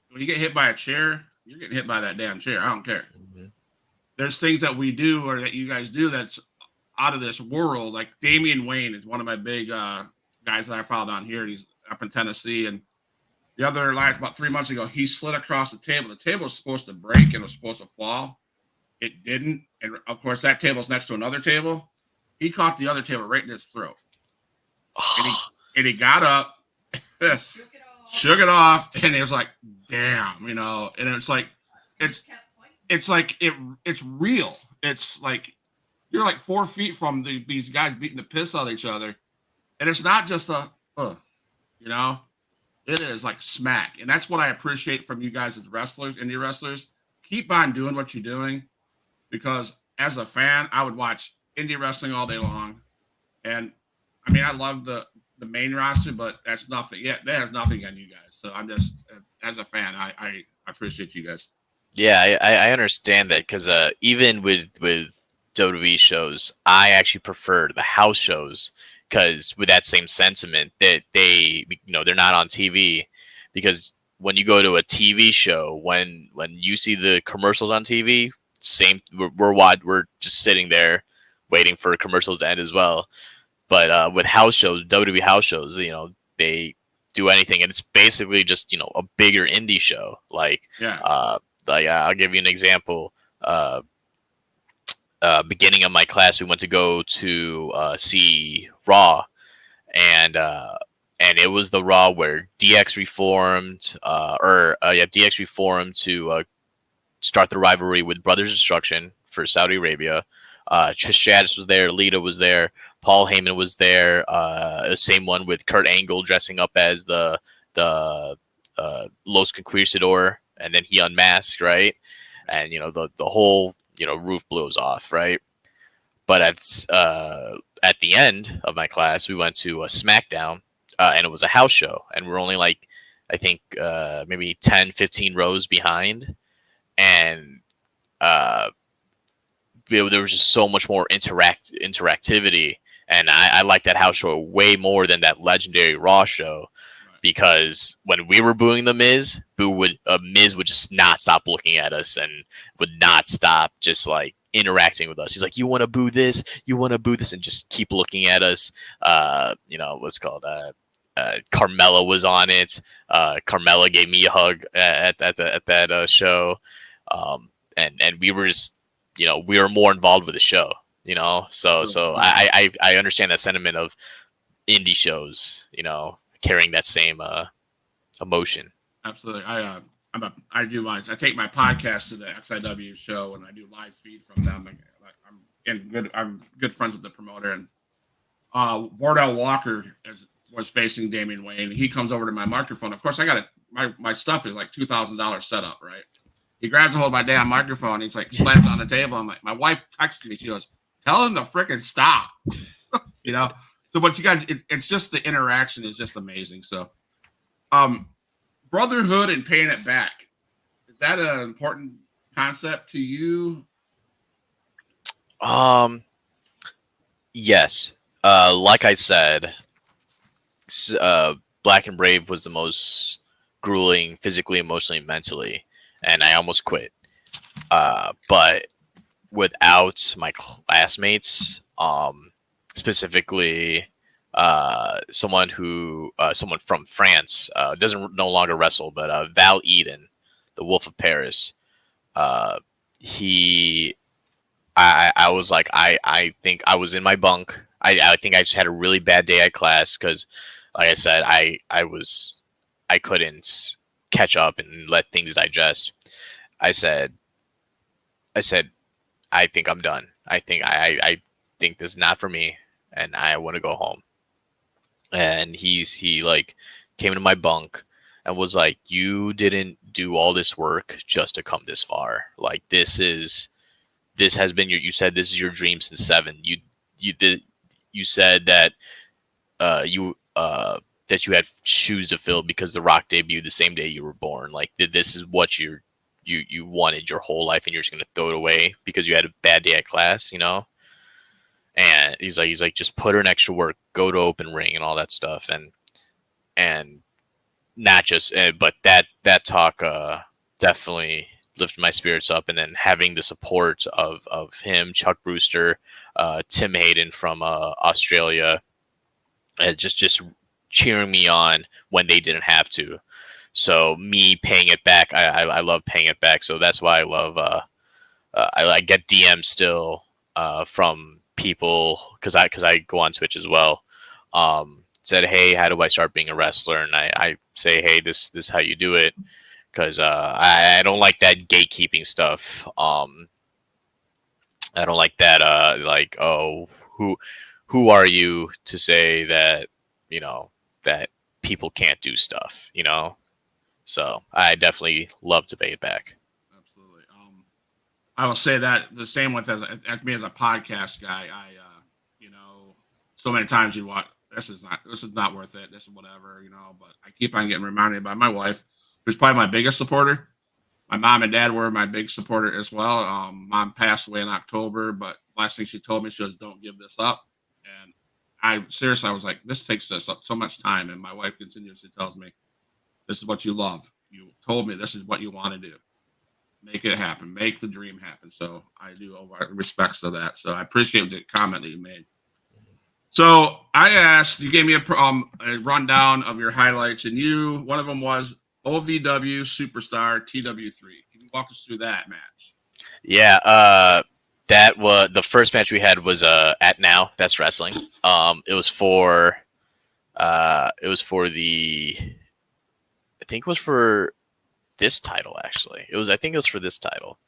when you get hit by a chair, you're getting hit by that damn chair. I don't care. Mm-hmm. There's things that we do or that you guys do that's out of this world. Like Damian Wayne is one of my big guys that I followed on here. He's up in Tennessee, and the other like about 3 months ago, he slid across the table. The table was supposed to break and was supposed to fall. It didn't, and of course that table's next to another table. He caught the other table right in his throat, and he got up, shook it off, and it was like, damn, you know. And it's like, it's real. It's like you're like 4 feet from these guys beating the piss out of each other, and it's not just you know, it is like smack, and that's what I appreciate from you guys as wrestlers, indie wrestlers. Keep on doing what you're doing, because as a fan, I would watch indie wrestling all day long, and I mean I love the main roster, but that's nothing. Yeah, that has nothing on you guys. So I'm just as a fan, I appreciate you guys. Yeah, I understand that because even with WWE shows, I actually prefer the house shows because with that same sentiment that they they're not on TV, because when you go to a TV show, when you see the commercials on TV, we're just sitting there waiting for commercials to end as well. But with house shows, WWE house shows, they do anything, and it's basically just a bigger indie show. Like I'll give you an example. Beginning of my class, we went to go to see Raw, and it was the Raw where DX reformed, DX reformed to start the rivalry with Brothers Destruction for Saudi Arabia. Trish Stratus was there, Lita was there, Paul Heyman was there. The same one with Kurt Angle dressing up as the Los Conquistador, and then he unmasked, right? And the whole roof blows off, right? But at the end of my class, we went to a SmackDown, and it was a house show, and we're only like I think maybe 10, 15 rows behind, and there was just so much more interactivity, and I like that house show way more than that legendary Raw show, because when we were booing the Miz, Miz would just not stop looking at us and would not stop just like interacting with us. He's like, "You want to boo this? You want to boo this?" and just keep looking at us. What's called Carmella was on it. Carmella gave me a hug at that show, and we were just we were more involved with the show. So I understand that sentiment of indie shows, carrying that same emotion. Absolutely. I take my podcast to the XIW show, and I do live feed from them. I'm good friends with the promoter, and Wardell Walker was facing Damian Wayne. He comes over to my microphone. Of course, I got my stuff is like $2,000 set up, right? He grabs a hold of my damn microphone. He's like slams on the table. I'm like, my wife texted me. She goes, "Tell him to freaking stop." So, but you guys, it's just the interaction is just amazing. So, brotherhood and paying it back, is that an important concept to you? Yes. Like I said, Black and Brave was the most grueling physically, emotionally, mentally, and I almost quit. But without my classmates, specifically someone from France, doesn't no longer wrestle, but Val Eden, the Wolf of Paris. I was like, I think I was in my bunk. I think I just had a really bad day at class because, like I said, I couldn't catch up and let things digest. I said, I think I'm done. I think this is not for me, and I want to go home. And he like came into my bunk and was like, "You didn't do all this work just to come this far. Like this has been you said this is your dream since 7. You said that that you had shoes to fill because The Rock debuted the same day you were born. Like this is what you wanted your whole life, and you're just gonna throw it away because you had a bad day at class, and he's like, just put her in extra work, go to open ring and all that stuff, and not just, but that talk definitely lifted my spirits up, and then having the support of him, Chuck Brewster, Tim Hayden from Australia, just cheering me on when they didn't have to. So me paying it back, I love paying it back. So that's why I love. I get DMs still from people because I go on Twitch as well. Said, hey, how do I start being a wrestler? And I say, hey, this is how you do it, because I don't like that gatekeeping stuff. I don't like that. Like, oh, who are you to say that that people can't do stuff? So I definitely love to pay it back. Absolutely. I will say that the same with as me as a podcast guy. So many times you watch. This is not worth it. This is whatever, But I keep on getting reminded by my wife, who's probably my biggest supporter. My mom and dad were my big supporter as well. Mom passed away in October, but last thing she told me, she was, "Don't give this up." And I was like, this takes us up so much time. And my wife continuously tells me, "This is what you love. You told me this is what you want to do. Make it happen. Make the dream happen." So I do owe respects to that. So I appreciate the comment that you made. So I asked, you gave me a rundown of your highlights, and one of them was OVW Superstar TW3. Can you walk us through that match? Yeah, that was the first match we had was at Now That's Wrestling. It was for the, I think it was for this title actually. I think it was for this title,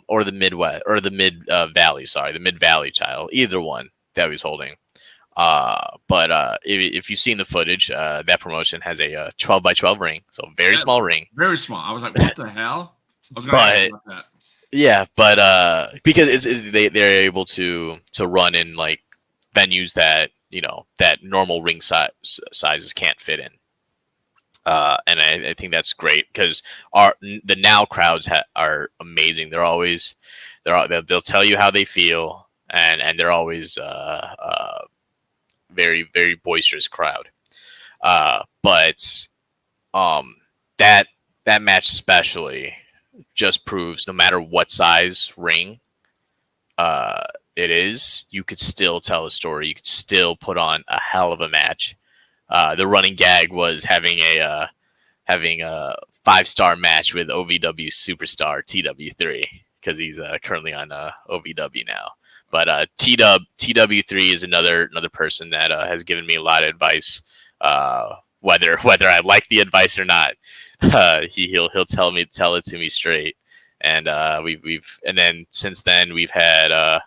or the Midwest or the Mid Valley. Sorry, the Mid Valley title. Either one that he was holding. But if you've seen the footage, that promotion has a 12 by 12 ring, so very small ring. Very small. I was like, what the hell? I was going to ask about that. Yeah, but because they're able to run in like venues that that normal ring sizes can't fit in. And I think that's great because the Now crowds are amazing. They'll tell you how they feel, and they're always very, very boisterous crowd. But that match especially just proves no matter what size ring it is, you could still tell a story. You could still put on a hell of a match. The running gag was having a 5-star match with OVW Superstar TW3 because he's currently on OVW now. But TW3 is another person that has given me a lot of advice. Whether I like the advice or not, he'll tell it to me straight. And and then since then we've had a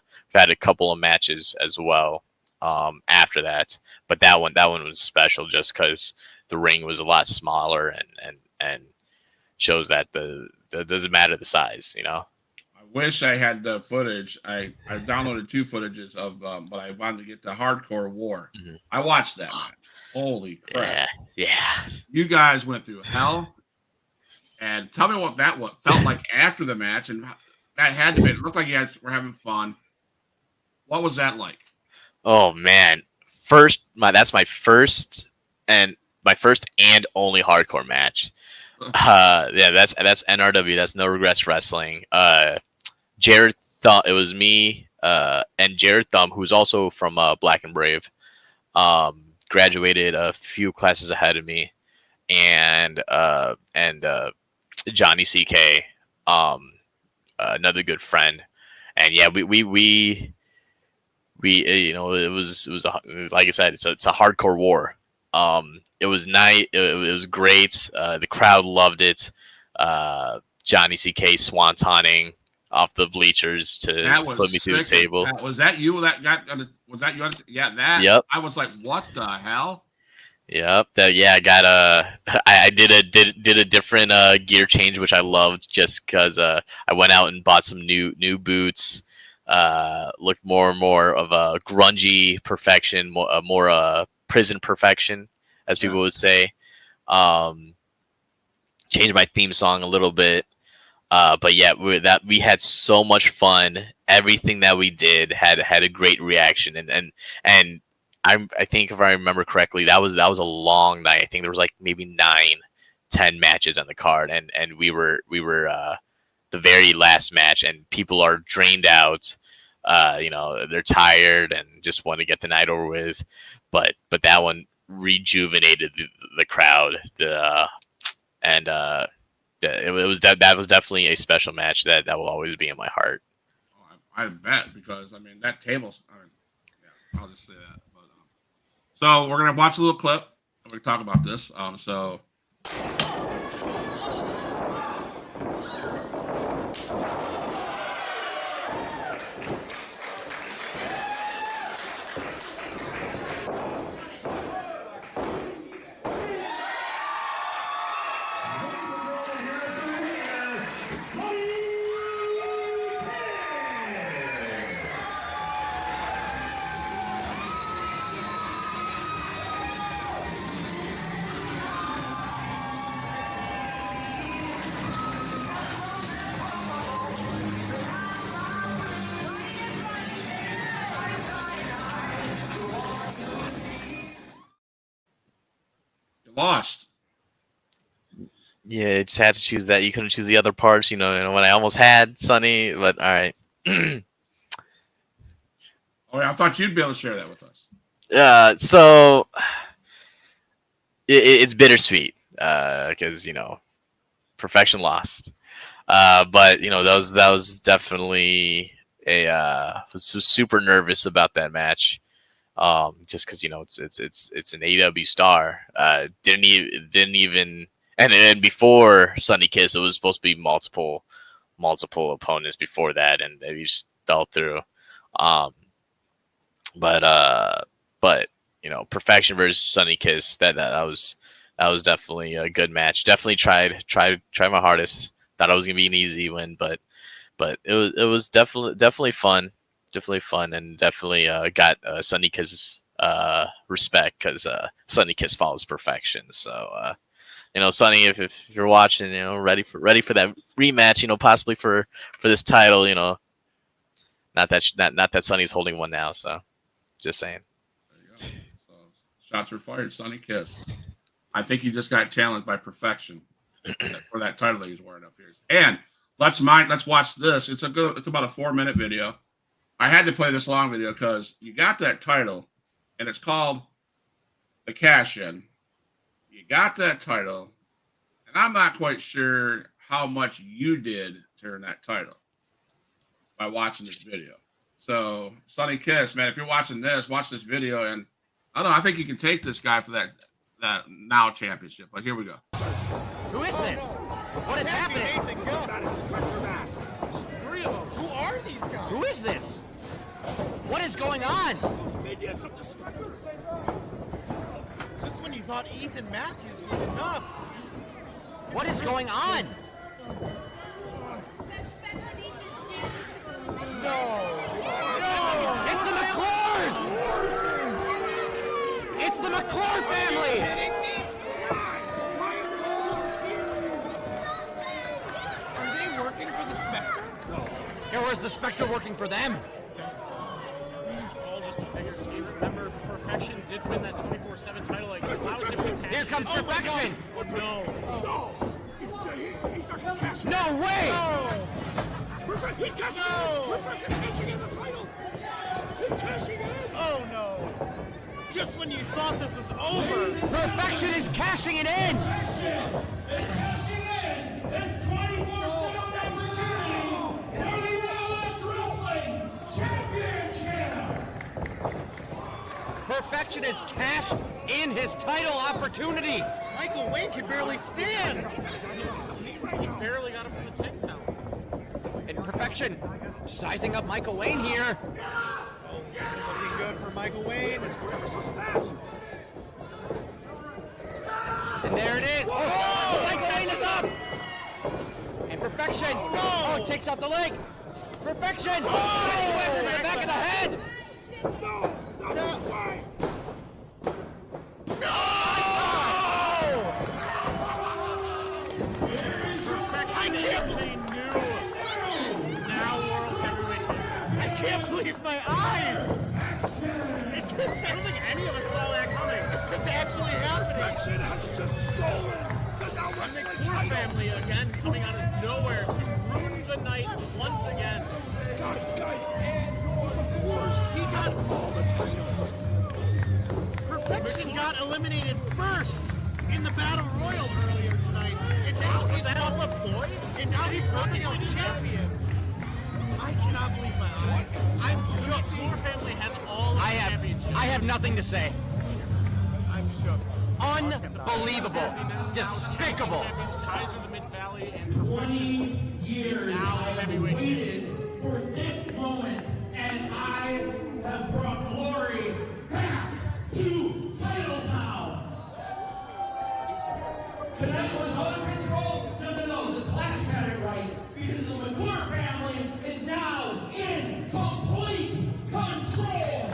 couple of matches as well after that. But that one was special just because the ring was a lot smaller and shows that it doesn't matter the size, I wish I had the footage. I downloaded 2 footages of, but I wanted to get to Hardcore War. Mm-hmm. I watched that match. Holy crap! Yeah. You guys went through hell, and tell me what felt like after the match, and that had to be. It looked like you guys were having fun. What was that like? Oh man! That's my first and only hardcore match. Yeah, that's NRW. That's No Regrets Wrestling. Jared Thumb. It was me and Jared Thumb, who's also from Black and Brave. Graduated a few classes ahead of me, and Johnny CK, another good friend, and yeah, we it was like I said, it's a hardcore war. It was it was great. The crowd loved it. Johnny CK swantoning off the bleachers to put me through the table. Was that you? Was that you? Yeah, that. Yep. I was like, what the hell? Yep. I got I did a different gear change, which I loved just because I went out and bought some new boots. Looked more and more of a grungy perfection, more prison perfection, as people would say. Changed my theme song a little bit. But yeah, we had so much fun, everything that we did had a great reaction, and I think if I remember correctly, that was a long night. I think there was like maybe 9-10 matches on the card, and we were the very last match, and people are drained out. They're tired and just want to get the night over with. But that one rejuvenated the crowd. It was that was definitely a special match that will always be in my heart. Oh, I bet, because I mean that table's. I mean, yeah, I'll just say that. But, so we're gonna watch a little clip. And we can talk about this. So. Lost. Yeah, just had to choose that. You couldn't choose the other parts, when I almost had Sonny, but all right. Oh, yeah, I thought you'd be able to share that with us. So it's bittersweet because Perfection lost, but that was definitely was super nervous about that match. Just because it's an AEW star. Didn't even and before Sunny Kiss, it was supposed to be multiple opponents before that, and they just fell through. But Perfection versus Sunny Kiss, that was definitely a good match. Definitely tried my hardest. Thought it was gonna be an easy win, but it was definitely fun. Definitely fun, and definitely got Sunny Kiss respect, because Sunny Kiss follows Perfection. So Sunny, if you're watching, ready for that rematch, possibly for this title, not that Sunny's holding one now. So just saying. There you go. So, shots were fired. Sunny Kiss. I think he just got challenged by Perfection for that title that he's wearing up here. And let's watch this. It's about a 4-minute video. I had to play this long video because you got that title, and it's called The Cash In. You got that title, and I'm not quite sure how much you did to earn that title by watching this video. So, Sunny Kiss, man, if you're watching this, watch this video, and I don't know, I think you can take this guy for that now championship. Like, here we go. Who is this? What is happening? Three of them. Who are these guys? Who is this? What is going on? Those minions of the Spectre. Just when you thought Ethan Matthews was enough. What is going on? No. It's the McClures! It's the McClure family! Are they working for the Spectre? Or is the Spectre working for them? All just a bigger scheme. Remember, Perfection did win that 24/7 title. Like, allows him to cash. Here comes Perfection! Oh, no. He's not cashing. No way! He's cashing in. Perfection's cashing in the title. He's cashing in. Oh, no. Just when you thought this was over. Perfection is cashing it in! It's 24/7 opportunity for the Rollins Wrestling Championship. Perfection has cashed in his title opportunity! Michael Wayne can barely stand. He barely got him from the 10 count. And Perfection sizing up Michael Wayne here. Looking good for Michael Wayne. And there it is. Oh, Michael Wayne is up. And Perfection. Oh, takes out the leg. Perfection. Oh, to the back of the head. Perfection is a new now world heavyweight champion. can't believe my eyes. It's just, I don't think any of us saw that coming. It's just actually happening. Perfection has just stolen the number And the 6 Core title. family again coming out of nowhere to ruin the night once again. Guys, of course, he got all the titles. Perfection got eliminated first in the Battle Royal earlier tonight. And now he's Off a ploy? and now he's coming out champion. I cannot believe my eyes. I'm The shook. Core family has all the championships. I have nothing to say. I'm shook. Unbelievable. Despicable. Champions, Kaiser, the Mid-Valley, and 20 years Now I have heavyweight waited for this moment, and I have brought glory back to Title Town. Tonight was under control. No, the Clash had it right, because the McClure family is now in complete control.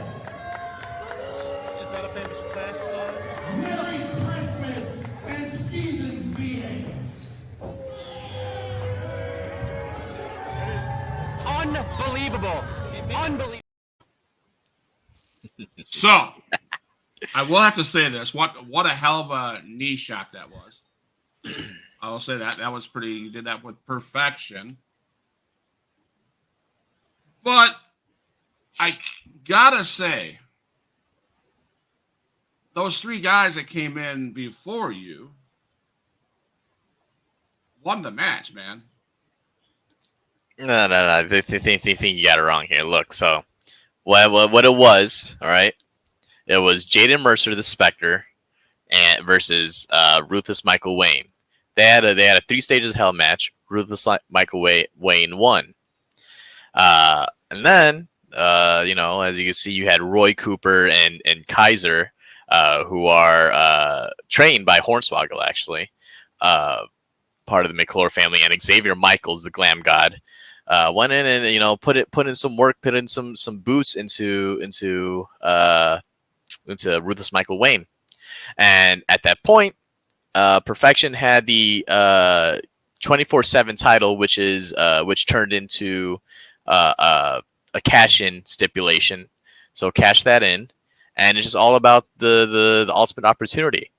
Is that a famous Clash song? Merry Christmas and seasoned beings. Unbelievable. Unbelievable. So, I will have to say this. What a hell of a knee shot that was. I will say that. That was pretty. You did that with perfection. But I gotta say, those three guys that came in before you won the match, man. No. They think you got it wrong here. Look, so what it was, all right? It was Jaden Mercer, the Spectre, and versus Ruthless Michael Wayne. They had a 3 stages of hell match. Ruthless Michael Wayne won. And then as you can see, you had Roy Cooper and Kaiser, who are trained by Hornswoggle, actually, part of the McClure family, and Xavier Michaels, the Glam God. Went in and put in some work, put in some boots into Ruthless Michael Wayne, and at that point, Perfection had the 24/7 title, which turned into a cash-in stipulation. So cash that in, and it's just all about the ultimate opportunity.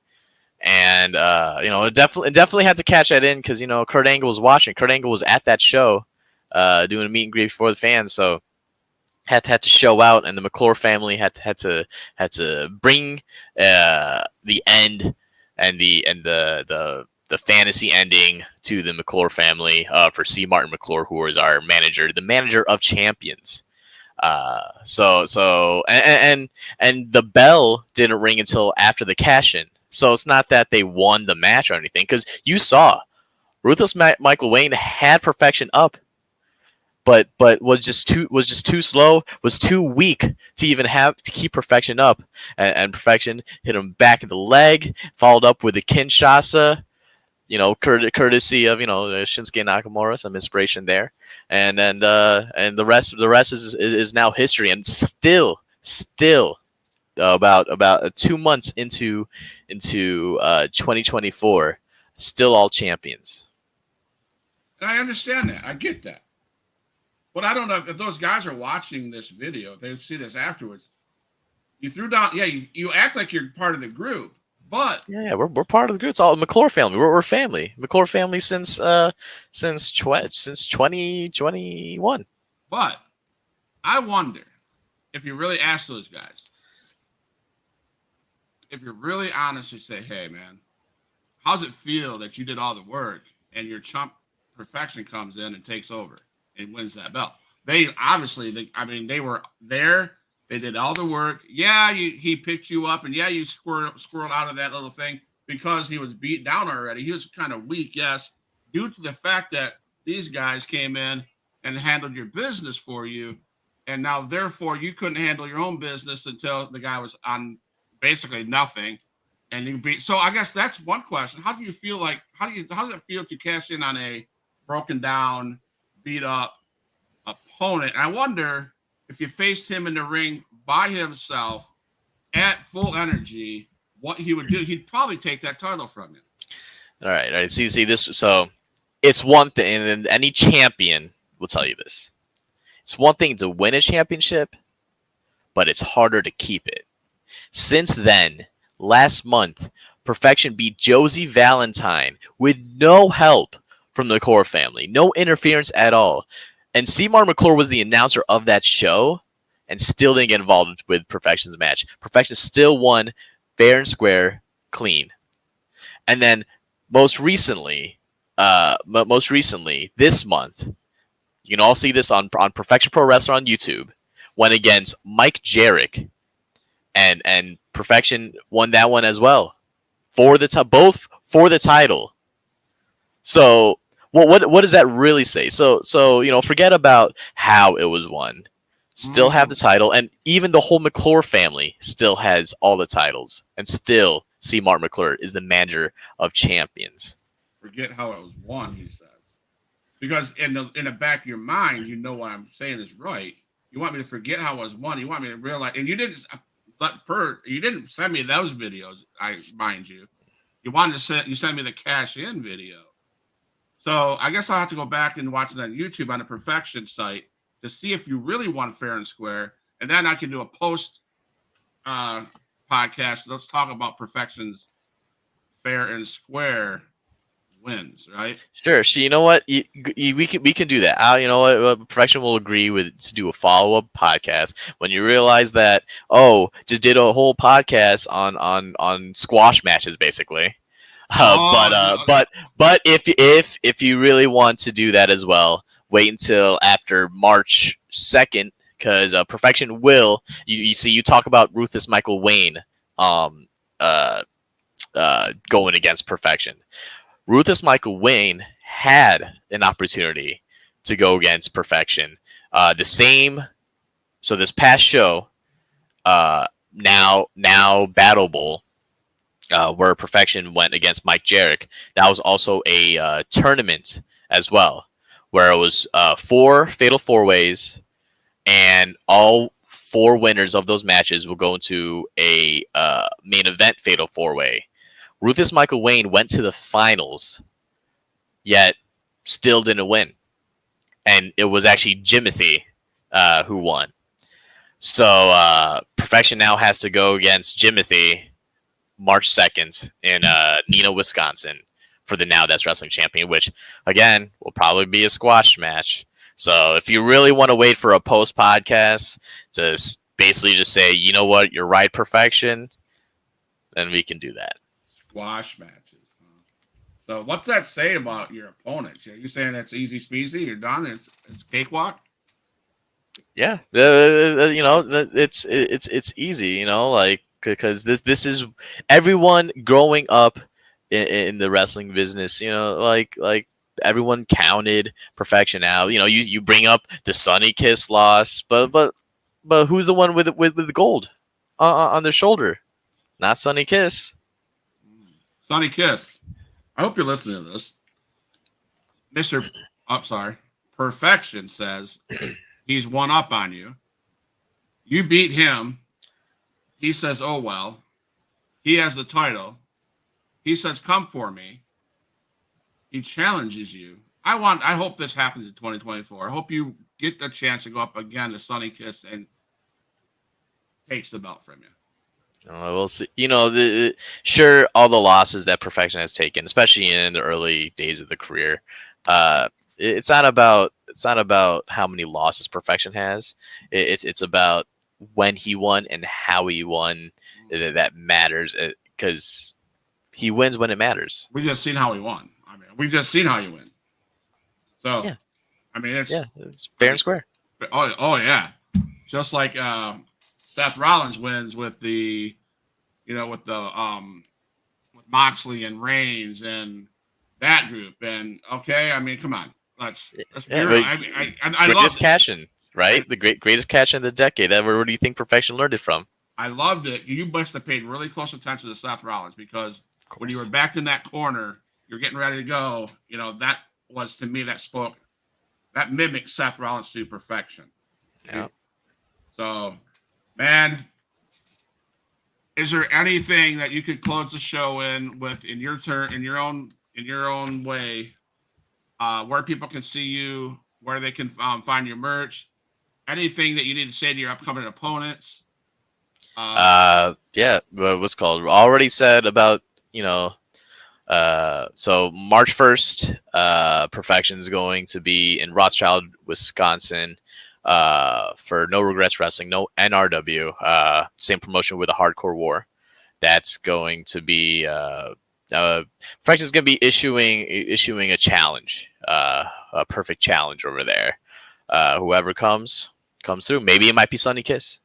And it definitely had to catch that in because Kurt Angle was watching. Kurt Angle was at that show, doing a meet and greet before the fans, so had to show out, and the McClure family had to bring the end and the fantasy ending to the McClure family for C. Martin McClure, who was our manager, the manager of champions. So and the bell didn't ring until after the cash-in. So it's not that they won the match or anything, because you saw Ruthless Michael Wayne had Perfection up, but was just too slow, was too weak to even have to keep Perfection up, and Perfection hit him back in the leg, followed up with a Kinshasa, courtesy of Shinsuke Nakamura, some inspiration there, and the rest is now history, and still about 2 months into 2024, still all champions. And I understand that. I get that. But I don't know if those guys are watching this video, if they see this afterwards. You threw down, you act like you're part of the group, but Yeah, we're part of the group. It's all McClure family. We're family. McClure family since 2021. But I wonder if you really ask those guys, if you're really honest and say, hey, man, how's it feel that you did all the work and your chump Perfection comes in and takes over and wins that belt? They obviously, they were there. They did all the work. Yeah, he picked you up, and yeah, you squirreled out of that little thing because he was beat down already. He was kind of weak, yes, due to the fact that these guys came in and handled your business for you, and now therefore you couldn't handle your own business until the guy was on basically nothing, and you beat. So I guess that's one question. How do you feel like? How does it feel to cash in on a broken down, beat up opponent? And I wonder if you faced him in the ring by himself at full energy, what he would do. He'd probably take that title from you. All right. See this. So it's one thing, and any champion will tell you this. It's one thing to win a championship, but it's harder to keep it. Since then, last month, Perfection beat Josie Valentine with no help from the Core family, no interference at all. And Seymour McClure was the announcer of that show and still didn't get involved with Perfection's match. Perfection still won fair and square, clean. And then most recently, this month, you can all see this on Perfection Pro Wrestling on YouTube, went against Mike Jarrett, and Perfection won that one as well for the both for the title. So what does that really say? So forget about how it was won. Still have the title, and even the whole McClure family still has all the titles, and still C. Martin McClure is the manager of champions. Forget how it was won, he says, because in the back of your mind, you know what I'm saying is right. You want me to forget how it was won. You want me to realize, and you didn't. But you didn't send me those videos. Mind you, you wanted to you sent me the cash in video. So I guess I'll have to go back and watch it on YouTube on the Perfection site to see if you really won fair and square, and then I can do a post podcast. Let's talk about Perfection's fair and square wins, right? Sure. So you know what? We can do that. You know what? Perfection will agree to do a follow up podcast when you realize that just did a whole podcast on squash matches basically. But if you really want to do that as well, wait until after March 2nd, because Perfection will you talk about Ruthless Michael Wayne going against Perfection. Ruthless Michael Wayne had an opportunity to go against Perfection. So this past show, now Battle Bowl, where Perfection went against Mike Jarrett, that was also a tournament as well, where it was 4 fatal 4-ways, and all 4 winners of those matches will go into a main event fatal 4-way. Ruthless Michael Wayne went to the finals, yet still didn't win. And it was actually Jimothy who won. So Perfection now has to go against Jimothy March 2nd in Neenah, Wisconsin for the Now That's Wrestling champion, which, again, will probably be a squash match. So if you really want to wait for a post-podcast to basically just say, you know what, you're right, Perfection, then we can do that. Squash matches. Huh? So what's that say about your opponents? You're saying that's easy speasy? You're done? It's cakewalk? Yeah, it's easy, like, because this is everyone growing up in the wrestling business, like everyone counted Perfection out. You bring up the Sonny Kiss loss, but who's the one with the gold on their shoulder? Not Sonny Kiss. Sonny Kiss. I hope you're listening to this. Perfection says he's one up on you. You beat him. He says, oh, well. He has the title. He says, come for me. He challenges you. I hope this happens in 2024. I hope you get the chance to go up again to Sonny Kiss and takes the belt from you. We'll see. Sure, all the losses that Perfection has taken, especially in the early days of the career, it's not about how many losses Perfection has. It's about when he won and how he won. That matters, because he wins when it matters. We just seen how he won. We just seen how you win. So, yeah. It's fair and square. Oh yeah, just like Seth Rollins wins with with Moxley and Reigns and that group. And come on, let's be real. I love cash in, right? The greatest cash in the decade. Where do you think Perfection learned it from? I loved it. You must have paid really close attention to Seth Rollins, because when you were backed in that corner, you're getting ready to go. That was, to me, that mimicked Seth Rollins to perfection. Yeah. So, man, is there anything that you could close the show with in your own way, where people can see you, where they can find your merch, anything that you need to say to your upcoming opponents? Yeah, what's called already said about, so March 1st, Perfection is going to be in Rothschild, Wisconsin, for No Regrets Wrestling, no NRW, same promotion with a Hardcore War. That's going to be Perfection is going to be issuing a challenge, a perfect challenge over there. Whoever comes through. Maybe it might be Sunny Kiss.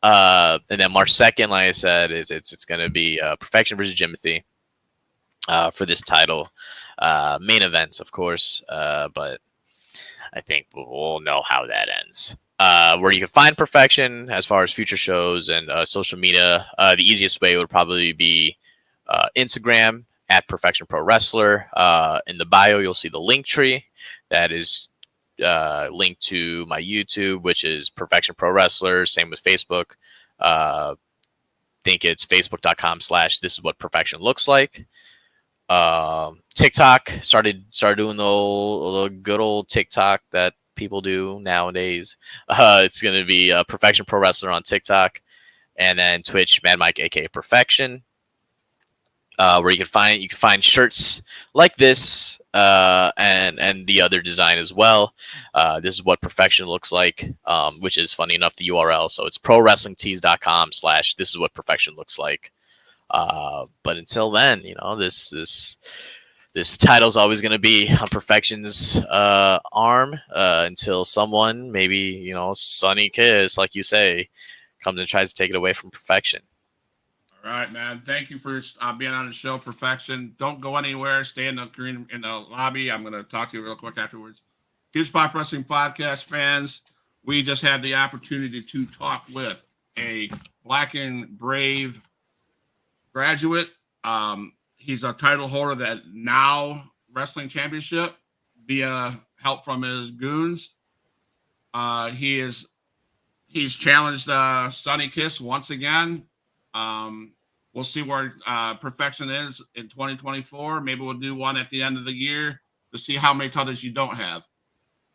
And then March 2nd, like I said, it's going to be Perfection versus Jimothy for this title. Main events, of course, but I think we'll know how that ends. Where you can find Perfection as far as future shows and social media, the easiest way would probably be Instagram at Perfection Pro Wrestler. In the bio, you'll see the link tree that is linked to my YouTube, which is Perfection Pro Wrestler. Same with Facebook. Think it's facebook.com/this is what perfection looks like. TikTok started doing the good old TikTok that people do nowadays. It's going to be Perfection Pro Wrestler on TikTok, and then Twitch, Mad Mike, aka Perfection, where you can find shirts like this and the other design as well. This is what Perfection looks like, which is funny enough the URL. So it's prowrestlingtees.com/this is what perfection looks like. But until then, this title's always going to be on Perfection's arm until someone, maybe Sunny Kiss, like you say, comes and tries to take it away from Perfection. All right, man. Thank you for being on the show, Perfection. Don't go anywhere. Stay in the lobby. I'm going to talk to you real quick afterwards. HugePop Wrestling Podcast fans, we just had the opportunity to talk with a Black and Brave graduate. He's a title holder that Now Wrestling Championship via help from his goons. He's challenged Sunny Kiss once again. We'll see where Perfection is in 2024. Maybe we'll do one at the end of the year to see how many titles you don't have.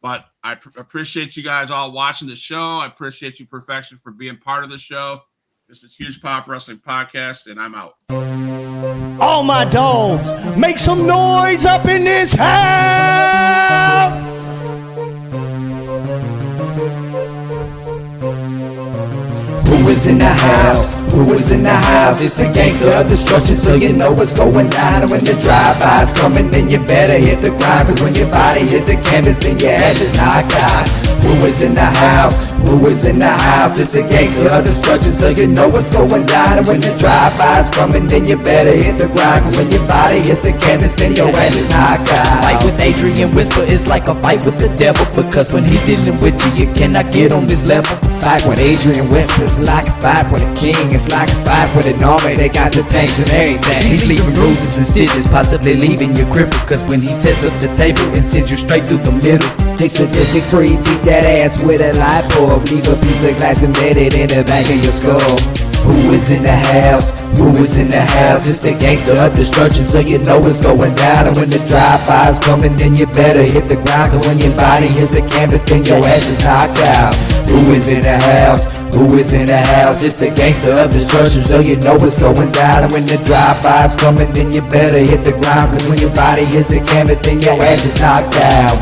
But I appreciate you guys all watching the show. I appreciate you, Perfection, for being part of the show. This is HugePop Wrestling Podcast, and I'm out. All my dogs, make some noise up in this house. Who is in the house? Who is in the house? It's the gangster of destruction, so you know what's going down. And when the drive-by's coming, then you better hit the grind. Cause when your body hits the canvas, then your head is knocked out. Who is in the house? Who is in the house? It's the gangster of destruction, so you know what's going down. And when the drive-by's coming, then you better hit the grind. Cause when your body hits the canvas, then your head is knocked out. Fight with Adrian Whisper is like a fight with the devil, because when he's dealing with you, you cannot get on this level. Fight with Adrian Whisper is like a fight with a king. It's like a fight with an army. They got the tanks and everything. He's leaving bruises and stitches, possibly leaving you crippled. Cause when he sets up the table and sends you straight through the middle. 6 sadistic free, beat that ass with a light bulb. Leave a piece of glass embedded in the back of your skull. Who is in the house? Who is in the house? It's the gangster of destruction, so you know what's going down. And when the drive-by's coming, then you better hit the ground. Cause when your body hits the canvas, then your ass is knocked out. Who is in the house? Who is in the house? It's the gangster of destruction, so you know what's going down. And when the drive-by's coming, then you better hit the ground. Cause when your body hits the canvas, then your ass is knocked out.